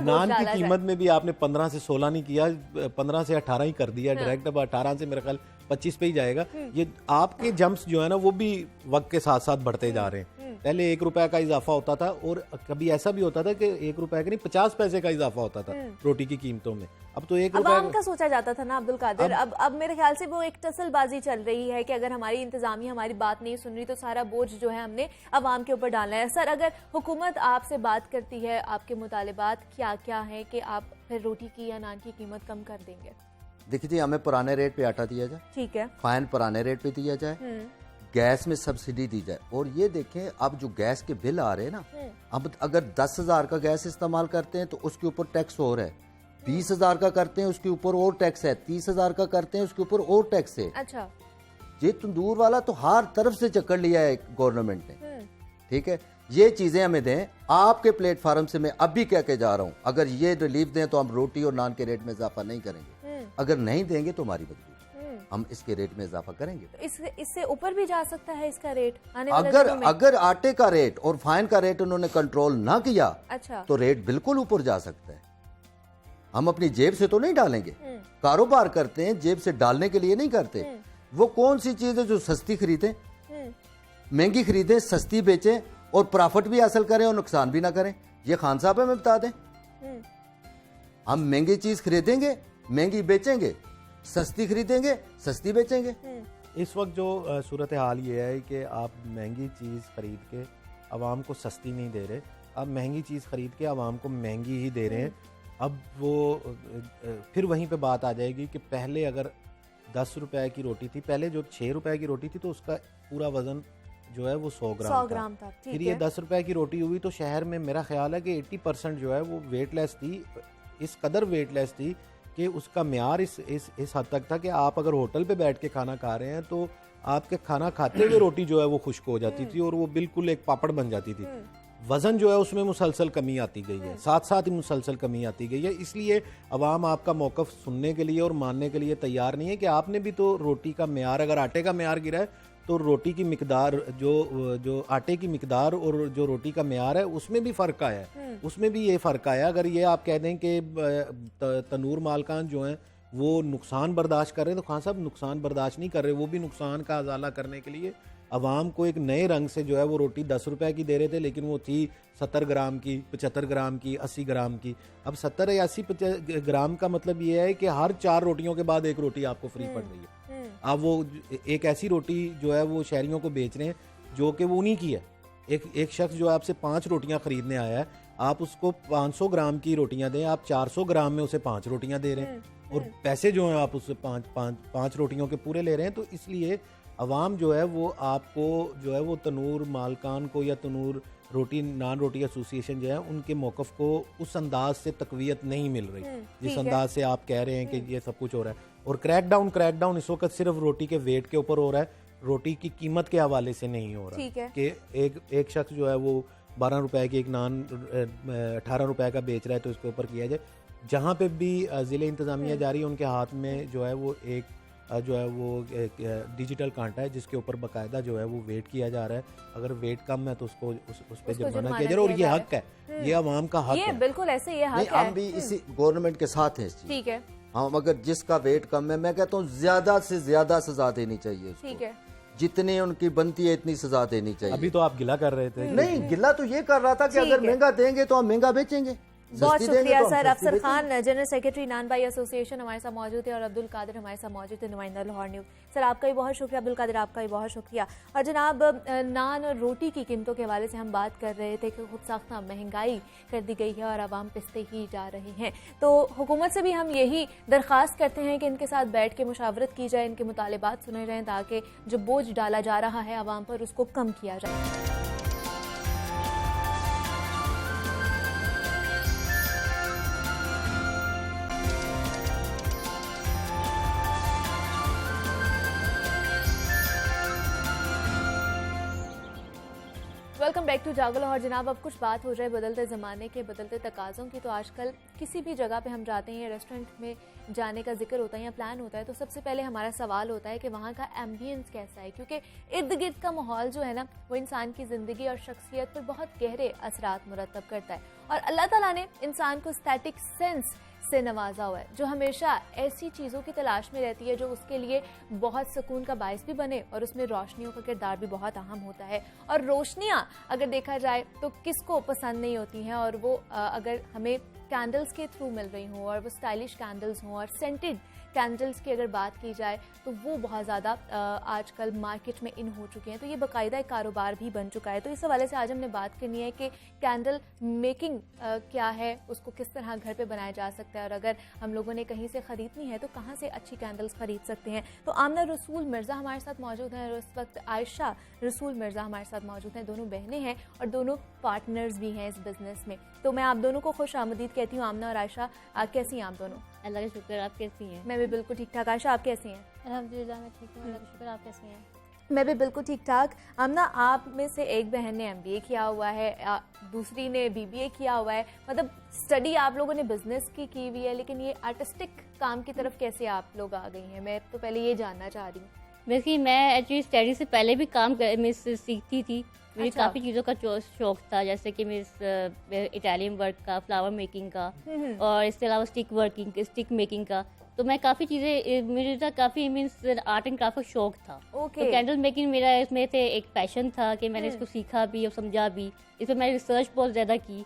नान की कीमत में भी आपने 15 से 16 नहीं किया, 15 से 18 ही कर दिया डायरेक्ट। अब 18 से मेरे ख्याल 25 पे ही जाएगा। ये आपके जंप्स जो है ना वो भी वक्त के साथ साथ बढ़ते जा रहे हैं। पहले 1 रुपए का इजाफा होता था और कभी ऐसा भी होता था कि 1 रुपए का नहीं 50 पैसे का इजाफा होता था रोटी की कीमतों में। अब तो 1 रुपए का सोचा जाता था ना अब्दुल कादिर। अब मेरे ख्याल से वो एक टसलबाजी चल रही है कि अगर हमारी इंतजामिया हमारी बात नहीं सुन रही तो सारा बोझ जो है हमने अवाम के ऊपर डालना है। सर, अगर हुकूमत आपसे बात करती है, आपके मुतालिबात क्या क्या है कि आप फिर रोटी की या नान की कीमत कम कर देंगे? देखिए जी, हमें पुराने रेट पे आटा दिया जाए, ठीक है, फाइन पुराने रेट पे दिया जाए, गैस में सब्सिडी दी जाए। और ये देखें अब जो गैस के बिल आ रहे हैं ना, अब अगर 10,000 का गैस इस्तेमाल करते हैं तो उसके ऊपर टैक्स हो रहा है, 20,000 का करते हैं उसके ऊपर और टैक्स है, 30,000 का करते हैं उसके ऊपर और टैक्स है। अच्छा। ये तंदूर वाला तो हर तरफ से चक्कर लिया है गवर्नमेंट ने, ठीक है। ये चीजें हमें दें, आपके प्लेटफार्म से मैं अभी कह के जा रहा हूं, अगर ये रिलीफ दें तो हम रोटी और नान के रेट में इजाफा नहीं करेंगे, अगर नहीं देंगे तो हमारी बदली, हम इसके रेट में इजाफा करेंगे। तो इससे ऊपर भी जा सकता है इसका रेट आने वाले दिनों में? अगर आटे का रेट और फाइन का रेट उन्होंने कंट्रोल ना किया, अच्छा, तो रेट बिल्कुल ऊपर जा सकता है। हम अपनी जेब से तो नहीं डालेंगे, कारोबार करते हैं जेब से डालने के लिए नहीं करते। वो कौन सी चीज है जो सस्ती खरीदें, महंगी खरीदें, सस्ती बेचें और प्रॉफिट भी हासिल करें और नुकसान भी ना करें? ये खान साहब हमें बता दें। हम महंगी चीज खरीदेंगे, महंगी बेचेंगे, सस्ती खरीदेंगे, सस्ती बेचेंगे। इस वक्त जो सूरत हाल ये है कि आप महंगी चीज़ खरीद के आवाम को सस्ती नहीं दे रहे, आप महंगी चीज़ खरीद के आवाम को महंगी ही दे रहे हैं। अब वो फिर वहीं पे बात आ जाएगी कि पहले अगर 10 रुपए की रोटी थी, पहले जो 6 रुपए की रोटी थी तो उसका पूरा वजन जो है वो 100 ग्राम था। फिर ये 10 रुपए की रोटी हुई तो शहर में मेरा ख्याल है कि 80% जो है वो वेटलेस थी, इस कदर वेटलेस थी कि उसका म्यार इस हद तक था कि आप अगर होटल पे बैठ के खाना खा रहे हैं तो आपके खाना खाते हुए रोटी जो है वो खुश्क हो जाती थी और वो बिल्कुल एक पापड़ बन जाती थी। वजन जो है उसमें मुसलसल कमी आती गई है, साथ साथ ही मुसलसल कमी आती गई है। इसलिए अवाम आपका मौक़िफ़ सुनने के लिए और मानने के लिए तैयार नहीं है कि आपने भी तो रोटी का म्यार, अगर आटे का म्यार गिरा है तो रोटी की मिकदार, जो आटे की मिकदार और जो रोटी का म्यार है उसमें भी फ़र्क आया है, उसमें भी ये फ़र्क आया। अगर ये आप कह दें कि तनूर मालकान जो हैं वो नुकसान बर्दाश्त कर रहे हैं तो खान साहब नुकसान बर्दाश्त नहीं कर रहे, वो भी नुकसान का अजाला करने के लिए अवाम को एक नए रंग से जो है वो रोटी 10 रुपए की दे रहे थे, लेकिन वो थी 70 ग्राम की, 75 ग्राम की, 80 ग्राम की। अब 70 या 80 ग्राम का मतलब ये है कि हर 4 रोटियों के बाद एक रोटी आपको फ्री पड़ रही है। अब वो एक ऐसी रोटी जो है वो शहरियों को बेच रहे हैं जो कि वो उन्हीं की है। एक शख्स जो आपसे 5 रोटियां खरीदने आया है, आप उसको 500 ग्राम की रोटियां दें, आप 400 ग्राम में उसे 5 रोटियां दे रहे हैं और पैसे जो हैं आप उससे 5 रोटियों के पूरे ले रहे हैं। तो इसलिए अवाम जो है वो आपको जो है वो तनूर मालकान को या तनूर रोटी नान रोटी एसोसिएशन जो है उनके मौक़िफ़ को उस अंदाज से तकवीयत नहीं मिल रही जिस अंदाज से आप कह रहे हैं कि ये सब कुछ हो रहा है। और क्रैकडाउन इस वक्त सिर्फ रोटी के वेट के ऊपर हो रहा है, रोटी की कीमत के हवाले से नहीं हो रहा कि एक शख्स जो है वो 12 रुपए की एक नान 18 रुपए का बेच रहा है तो इसके ऊपर किया जाए। जहाँ पे भी ज़िले इंतज़ामिया जा रही है उनके हाथ में जो है वो एक जो है वो डिजिटल कांटा है जिसके ऊपर बाकायदा जो है वो वेट किया जा रहा है। अगर वेट कम है तो उसको उस पर जुर्माना किया जा रहा है और ये हक है, ये अवाम का हक है। बिल्कुल ऐसे ये हक है। हम भी इसी गवर्नमेंट के साथ हैं, ठीक है। हम अगर जिसका वेट कम है, मैं कहता हूँ ज्यादा से ज्यादा सजा देनी चाहिए, ठीक है, जितनी उनकी बनती है इतनी सजा देनी चाहिए। अभी तो आप गिला कर रहे थे। नहीं, गिला तो ये कर रहा था कि अगर महंगा देंगे तो हम महंगा बेचेंगे। बहुत शुक्रिया सर। अफसर खान, जनरल सेक्रेटरी नान भाई एसोसिएशन हमारे साथ मौजूद है और अब्दुल कादिर हमारे साथ मौजूद है, नुमाइंदा लाहौर न्यूज़। सर आपका भी बहुत शुक्रिया, अब्दुल कादिर आपका भी बहुत शुक्रिया। और जनाब, नान और रोटी की कीमतों के हवाले से हम बात कर रहे थे कि खूब साख्ता महंगाई कर दी गई है और आवाम पिसते ही जा रहे हैं। तो हुकूमत से भी हम यही दरख्वास्त करते हैं कि इनके साथ बैठ के मुशावरत की जाए, इनके मुतालिबात सुने जाएँ ताकि जो बोझ डाला जा रहा है आवाम पर उसको कम किया जाए। वेलकम बैक टू जागो लाहौर। जनाब, अब कुछ बात हो जाए बदलते ज़माने के, बदलते तकाज़ों की। तो आजकल किसी भी जगह पे हम जाते हैं या रेस्टोरेंट में जाने का जिक्र होता है या प्लान होता है तो सबसे पहले हमारा सवाल होता है कि वहाँ का एम्बियंस कैसा है, क्योंकि इर्द गिर्द का माहौल जो है ना वो इंसान की ज़िंदगी और शख्सियत पर बहुत गहरे असरात मुरतब करता है। और अल्लाह ताला ने इंसान को स्टैटिक सेंस से नवाजा हुआ है जो हमेशा ऐसी चीज़ों की तलाश में रहती है जो उसके लिए बहुत सुकून का बायस भी बने, और उसमें रोशनियों का किरदार भी बहुत अहम होता है। और रोशनियाँ अगर देखा जाए तो किसको पसंद नहीं होती हैं, और वो अगर हमें कैंडल्स के थ्रू मिल रही हों और वो स्टाइलिश कैंडल्स हों और सेंटेड कैंडल्स की अगर बात की जाए तो वो बहुत ज़्यादा आजकल मार्केट में इन हो चुके हैं। तो ये बाकायदा एक कारोबार भी बन चुका है। तो इस हवाले से आज हमने बात करनी है कि कैंडल मेकिंग क्या है, उसको किस तरह घर पे बनाया जा सकता है, और अगर हम लोगों ने कहीं से ख़रीदनी है तो कहाँ से अच्छी कैंडल्स ख़रीद सकते हैं। तो आमना रसूल मिर्ज़ा हमारे साथ मौजूद हैं और इस वक्त आयशा रसूल मिर्ज़ा हमारे साथ मौजूद हैं। दोनों बहनें हैं और दोनों पार्टनर्स भी हैं इस बिज़नेस में। तो मैं आप दोनों को खुश आमदीद कहती हूँ आमना और आयशा, कैसी हैं आप दोनों? अल्लाह का शुक्र, आप कैसी हैं? मैं भी बिल्कुल ठीक ठाक। आयशा, आप कैसी हैं? अल्हम्दुलिल्लाह मैं ठीक हूँ, अल्लाह का शुक्र, आप कैसी हैं? मैं भी बिल्कुल ठीक ठाक। आमना, आप में से एक बहन ने MBA किया हुआ है, दूसरी ने BBA किया हुआ है, मतलब स्टडी आप लोगों ने बिजनेस की हुई है, लेकिन ये आर्टिस्टिक काम की तरफ कैसे आप लोग आ गई हैं? मैं तो पहले ये जानना चाह रही हूँ। वैसे मैं एक्चुअली स्टडी से पहले भी काम मिस सीखती थी। मुझे अच्छा। काफ़ी चीज़ों का शौक था, जैसे कि मिस इटालियन वर्क का, फ्लावर मेकिंग का, और इसके अलावा स्टिक मेकिंग का। तो मैं काफ़ी चीज़ें, मुझे था काफ़ी मीन्स आर्ट एंड क्राफ्ट का शौक था। ओके। तो कैंडल मेकिंग मेरा इसमें से एक पैशन था कि मैंने इसको सीखा भी और समझा भी। इस पर मैंने रिसर्च बहुत ज़्यादा की।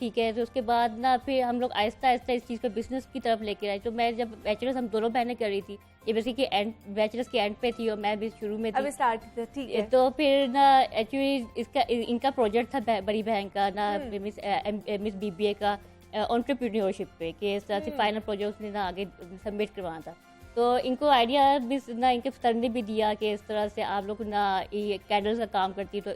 ठीक है, तो उसके बाद ना फिर हम लोग आहिस्ता आहिस्ता इस चीज़ को बिजनेस की तरफ लेके आए। तो मैं जब बैचलर्स हम दोनों बहनें कर रही थी, ये बेसिक की एंड बैचलर्स के एंड पे थी और मैं भी शुरू में थी। अभी स्टार्ट, ठीक है। तो फिर ना एक्चुअली इनका प्रोजेक्ट था बड़ी बहन का ना, मिस BBA का एंटरप्रेन्योरशिप पे, कि इस तरह से फाइनल प्रोजेक्ट उसने ना आगे सबमिट करवाना था। तो इनको आइडिया मिस ना इनके सर ने भी दिया कि इस तरह से आप लोग ना ये कैंडल्स का काम करती, तो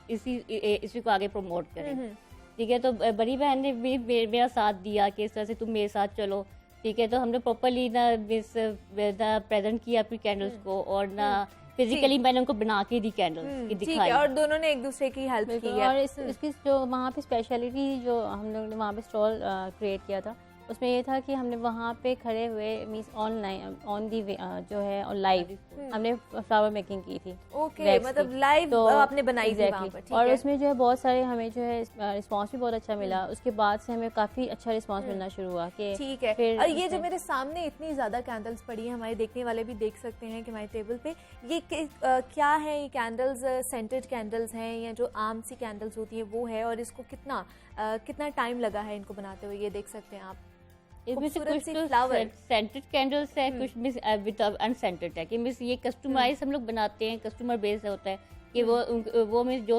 इसी को आगे प्रमोट करें। ठीक है, तो बड़ी बहन ने भी मेरा साथ दिया कि इस तरह से तुम मेरे साथ चलो। ठीक है, तो हमने प्रॉपरली ना मिस ना प्रेजेंट किया अपनी कैंडल्स को, और ना फिजिकली मैंने उनको बना के दी कैंडल्स की, ठीक दिखाई। है, और दोनों ने एक दूसरे की हेल्प की है। और इसकी जो वहाँ पे स्पेशलिटी जो हम लोग ने वहाँ पे स्टॉल क्रिएट किया था, उसमें ये था कि हमने वहाँ पे खड़े हुए मीन्स ऑनलाइन ऑन दी जो है लाइव हमने फ्लावर मेकिंग की थी। ओके, wax मतलब की। लाइव तो आपने बनाई थी वहाँ exactly। पर, ठीक और है। उसमें जो है बहुत सारे हमें जो है रिस्पांस भी बहुत अच्छा मिला। उसके बाद से हमें काफ़ी अच्छा रिस्पांस मिलना शुरू हुआ कि ठीक है। फिर और ये जो उसमें- मेरे सामने इतनी ज्यादा कैंडल्स पड़ी हैं, हमारे देखने वाले भी देख सकते हैं कि हमारे टेबल पे ये क्या है? ये कैंडल्स सेंटेड कैंडल्स हैं या जो आम सी कैंडल्स होती हैं वो है? और इसको कितना टाइम लगा है इनको बनाते हुए, ये देख सकते हैं आप। इसमें से खूबसूरत कुछ सी तो flower। सेंटेड कैंडल्स है, कुछ मिस विद अनसेंटेड है, कि मिस ये कस्टमाइज हम लोग बनाते हैं, कस्टमर बेस्ड होता है कि वो मिस जो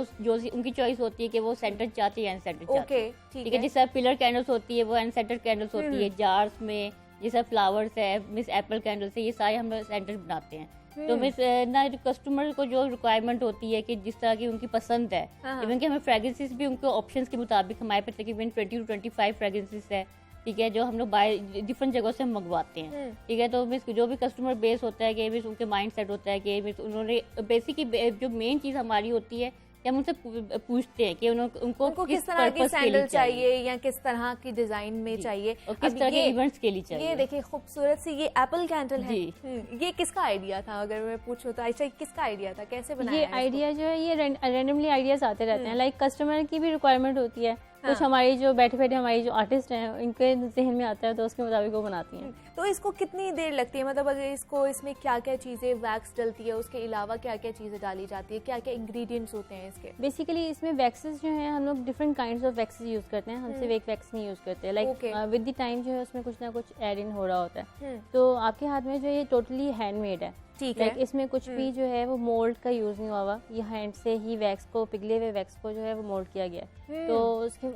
उनकी चॉइस होती है कि वो सेंटेड चाहती है अनसेंटेड चाहती ओके, है। ठीक ठीक है, है। जैसे पिलर कैंडल्स होती है वो अनसेंटेड कैंडल्स होती है, जार्स में जैसे फ्लावर्स है, मिस एप्पल कैंडल्स है, ये सारे हम लोग सेंटेड बनाते हैं। तो मिस ना कस्टमर को जो रिक्वायरमेंट होती है कि जिस तरह की उनकी पसंद है, इवन कि हमें फ्रेग्रेंसेस भी उनके ऑप्शंस के मुताबिक हमारे पास तकरीबन 20 to 25 फ्रेग्रेंसेस है। ठीक है, जो हम लोग बाय डिफरेंट जगहों से हम मंगवाते हैं। ठीक है, तो मिस जो भी कस्टमर बेस होता है कि मिस उनके माइंड सेट होता है कि मिस उन्होंने बेसिकली जो मेन चीज़ हमारी होती है कि हम उनसे पूछते हैं कि उनको किस तरह की सैंडल चाहिए या किस तरह की डिजाइन में चाहिए, और किस तरह के इवेंट्स के लिए चाहिए। ये देखिए खूबसूरत सी ये एप्पल कैंडल है। जी। ये किसका आइडिया था? अगर मैं पूछूं तो आयशा, किसका आइडिया था, कैसे बनाया ये है आइडिया जो है ये रैंडमली आइडियाज आते रहते हैं। लाइक कस्टमर की भी रिक्वायरमेंट होती है, कुछ हमारी जो बैठे बैठे हमारी जो आर्टिस्ट हैं इनके जहन में आता है तो उसके मुताबिक वो बनाती हैं। इसको? तो इसको कितनी देर लगती है? मतलब अगर इसमें क्या क्या चीजें, वैक्स डलती है, उसके अलावा क्या क्या चीजें डाली जाती है, क्या क्या इंग्रेडिएंट्स होते हैं इसके? बेसिकली इसमें वैक्सेस जो हैं हम लोग different kinds of waxes use करते हैं, हम सिर्फ एक वैक्स नहीं यूज करते। Like Okay। With the time जो है उसमें कुछ ना कुछ एड इन हो रहा होता है। तो आपके हाथ में जो ये टोटली हैंडमेड है। ठीक लाइक है। इसमें कुछ भी जो है वो मोल्ड का यूज नहीं हुआ हुआ, ये हैंड से ही वैक्स को, पिघले हुए वैक्स को जो है वो मोल्ड किया गया है। तो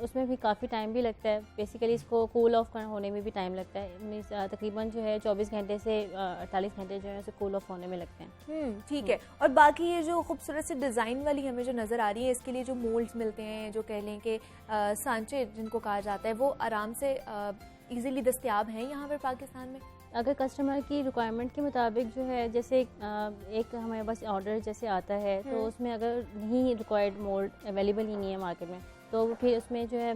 उसमें भी काफ़ी टाइम भी लगता है। बेसिकली इसको कूल ऑफ होने में भी टाइम लगता है। मीन्स तकरीबन जो है 24 घंटे से 48 घंटे जो है उसे कूल ऑफ होने में लगते हैं। ठीक है। और बाकी ये जो खूबसूरत सी डिजाइन वाली हमें जो नजर आ रही है, इसके लिए जो मोल्ड्स मिलते हैं, जो कह लें कि सांचे जिनको कहा जाता है, वो आराम से इजीली दस्तयाब हैं यहाँ पर पाकिस्तान में? अगर कस्टमर की रिक्वायरमेंट के मुताबिक जो है, जैसे एक हमारे पास ऑर्डर जैसे आता है तो उसमें अगर नहीं रिक्वायर्ड मोल्ड अवेलेबल ही नहीं है मार्केट में, तो फिर उसमें जो है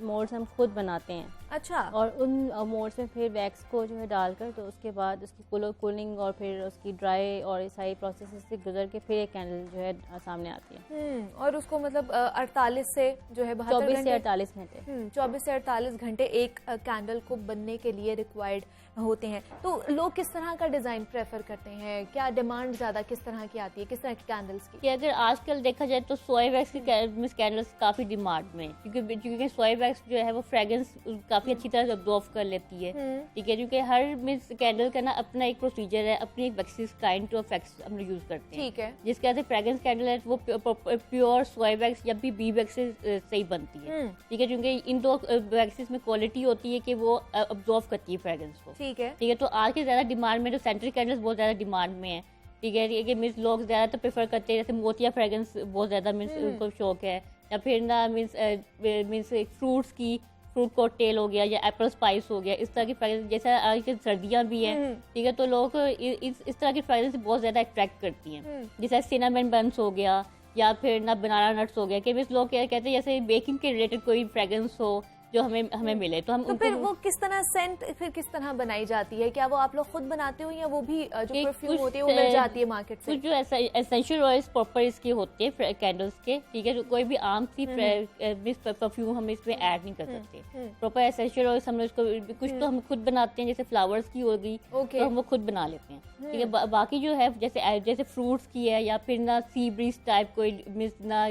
मोल्ड्स हम खुद बनाते हैं। अच्छा। और उन मोल्ड्स में फिर वैक्स को जो है डालकर, तो उसके बाद उसकी कूलिंग और फिर उसकी ड्राई और ये सारी प्रोसेस से गुजर के फिर एक कैंडल जो है सामने आती है। और उसको मतलब 48 से जो है 24 से 48 घंटे 24 से 48 घंटे एक कैंडल को बनने के लिए रिक्वायर्ड होते हैं। तो लोग किस तरह का डिजाइन प्रेफर करते हैं? क्या डिमांड ज्यादा किस तरह की आती है, किस तरह की कैंडल्स की? कि अगर आजकल देखा जाए तो सोया वैक्स की कैंडल्स काफी डिमांड में, क्योंकि सोया वैक्स जो है वो फ्रेग्रेंस काफी अच्छी तरह से अब्जॉर्ब कर लेती है। ठीक है, क्योंकि हर मिस कैंडल का ना अपना एक प्रोसीजर है, अपनी एक वैक्सीज काइंड ऑफ वैक्स हम लोग यूज करते हैं। ठीक है। जिसके वजह से फ्रेग्रेंस कैंडल है वो प्योर सोया वैक्स या बी वैक्स से ही बनती है। ठीक है, क्योंकि इन दो वैक्सीज में क्वालिटी होती है कि वो अब्जॉर्ब करती है फ्रेग्रेंस को। ठीक है। ठीक है, तो आज के ज्यादा डिमांड में जो सेंट्रल कैंडल्स बहुत ज्यादा डिमांड में है। ठीक है, कि मीन्स लोग ज्यादातर प्रेफर करते हैं, जैसे मोतिया फ्रेग्रेंस बहुत ज्यादा मीन्स उनको शौक है, या फिर ना मीन्स फ्रूट्स की फ्रूट कॉकटेल हो गया या एप्पल स्पाइस हो गया, इस तरह की फ्रेगरेंस, जैसे आज सर्दियाँ भी हैं, ठीक है, तो लोग इस तरह की फ्रेगरेंस बहुत ज़्यादा अट्रैक्ट करती हैं, जैसे सिनेमन बन्स हो गया या फिर ना बनाना नट्स हो गया, कि मीन्स लोग क्या कहते हैं जैसे बेकिंग के रिलेटेड कोई फ्रेगरेंस हो जो हमें मिले, तो हम तो फिर वो किस तरह सेंट फिर किस तरह बनाई जाती है? क्या वो आप लोग खुद बनाते हो या वो भी जो परफ्यूम होती है वो मिल जाती है मार्केट से? कुछ जो एसेंशियल ऑयल्स प्रॉपर इसके होते हैं कैंडल्स के, ठीक है, कोई भी आम सी परफ्यूम हम इसमें ऐड नहीं कर सकते। प्रॉपर एसेंशियल ऑयल्स हम इसको कुछ तो हम खुद बनाते हैं, जैसे फ्लावर्स की होगी तो हम वो खुद बना लेते हैं, ठीक है। बाकी जो है जैसे फ्रूट्स की है या फिर ना सी ब्रीज टाइप कोई मिस ना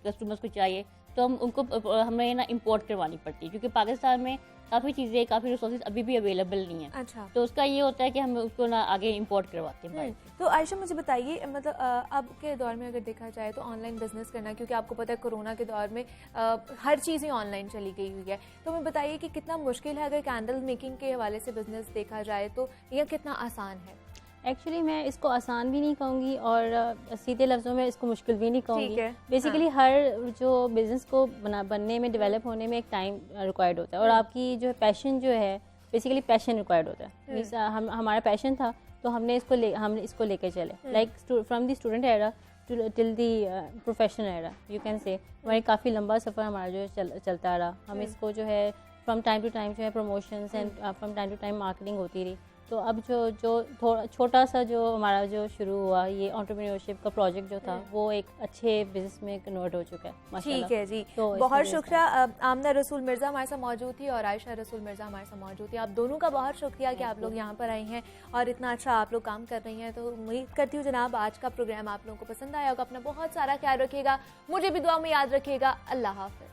कस्टमर्स को चाहिए तो हमें ना इंपोर्ट करवानी पड़ती है, क्योंकि पाकिस्तान में काफ़ी चीज़ें, काफ़ी रिसोर्सेज अभी भी अवेलेबल नहीं है। अच्छा। तो उसका ये होता है कि हम उसको ना आगे इंपोर्ट करवाते हैं। तो आयशा मुझे बताइए, मतलब अब के दौर में अगर देखा जाए तो ऑनलाइन बिजनेस करना, क्योंकि आपको पता है कोरोना के दौर में हर चीज़ ही ऑनलाइन चली गई हुई है, तो हमें बताइए कि कितना मुश्किल है अगर कैंडल मेकिंग के हवाले से बिजनेस देखा जाए तो, या कितना आसान है? एक्चुअली मैं इसको आसान भी नहीं कहूँगी और सीधे लफ्ज़ों में इसको मुश्किल भी नहीं कहूँगी। बेसिकली हर जो बिज़नेस को बनने में, डेवलप होने में एक टाइम रिक्वायर्ड होता है, और आपकी जो पैशन जो है, बेसिकली पैशन रिक्वायर्ड होता है। मीन्स हमारा पैशन था तो हमने इसको लेके चले, like from the student era till the professional era, you can say हमारी काफ़ी लंबा सफ़र हमारा जो है चलता रहा। हम इसको जो है फ्रॉम टाइम टू टाइम जो है promotions and from time to time marketing होती रही। तो अब जो थोड़ा छोटा सा जो हमारा जो शुरू हुआ ये एंटरप्रेन्योरशिप का प्रोजेक्ट जो था वो एक अच्छे बिजनेस में कन्वर्ट हो चुका है माशाल्लाह। ठीक है जी, तो बहुत शुक्रिया। आमना रसूल मिर्ज़ा हमारे साथ मौजूद थी और आयशा रसूल मिर्ज़ा हमारे साथ मौजूद थी। आप दोनों का बहुत शुक्रिया कि आप लोग यहाँ पर आई हैं और इतना अच्छा आप लोग काम कर रही हैं। तो उम्मीद करती हूँ जनाब आज का प्रोग्राम आप लोगों को पसंद आया होगा। अपना बहुत सारा ख्याल रखिएगा, मुझे भी दुआ में याद रखिएगा। अल्लाह हाफ़िज़।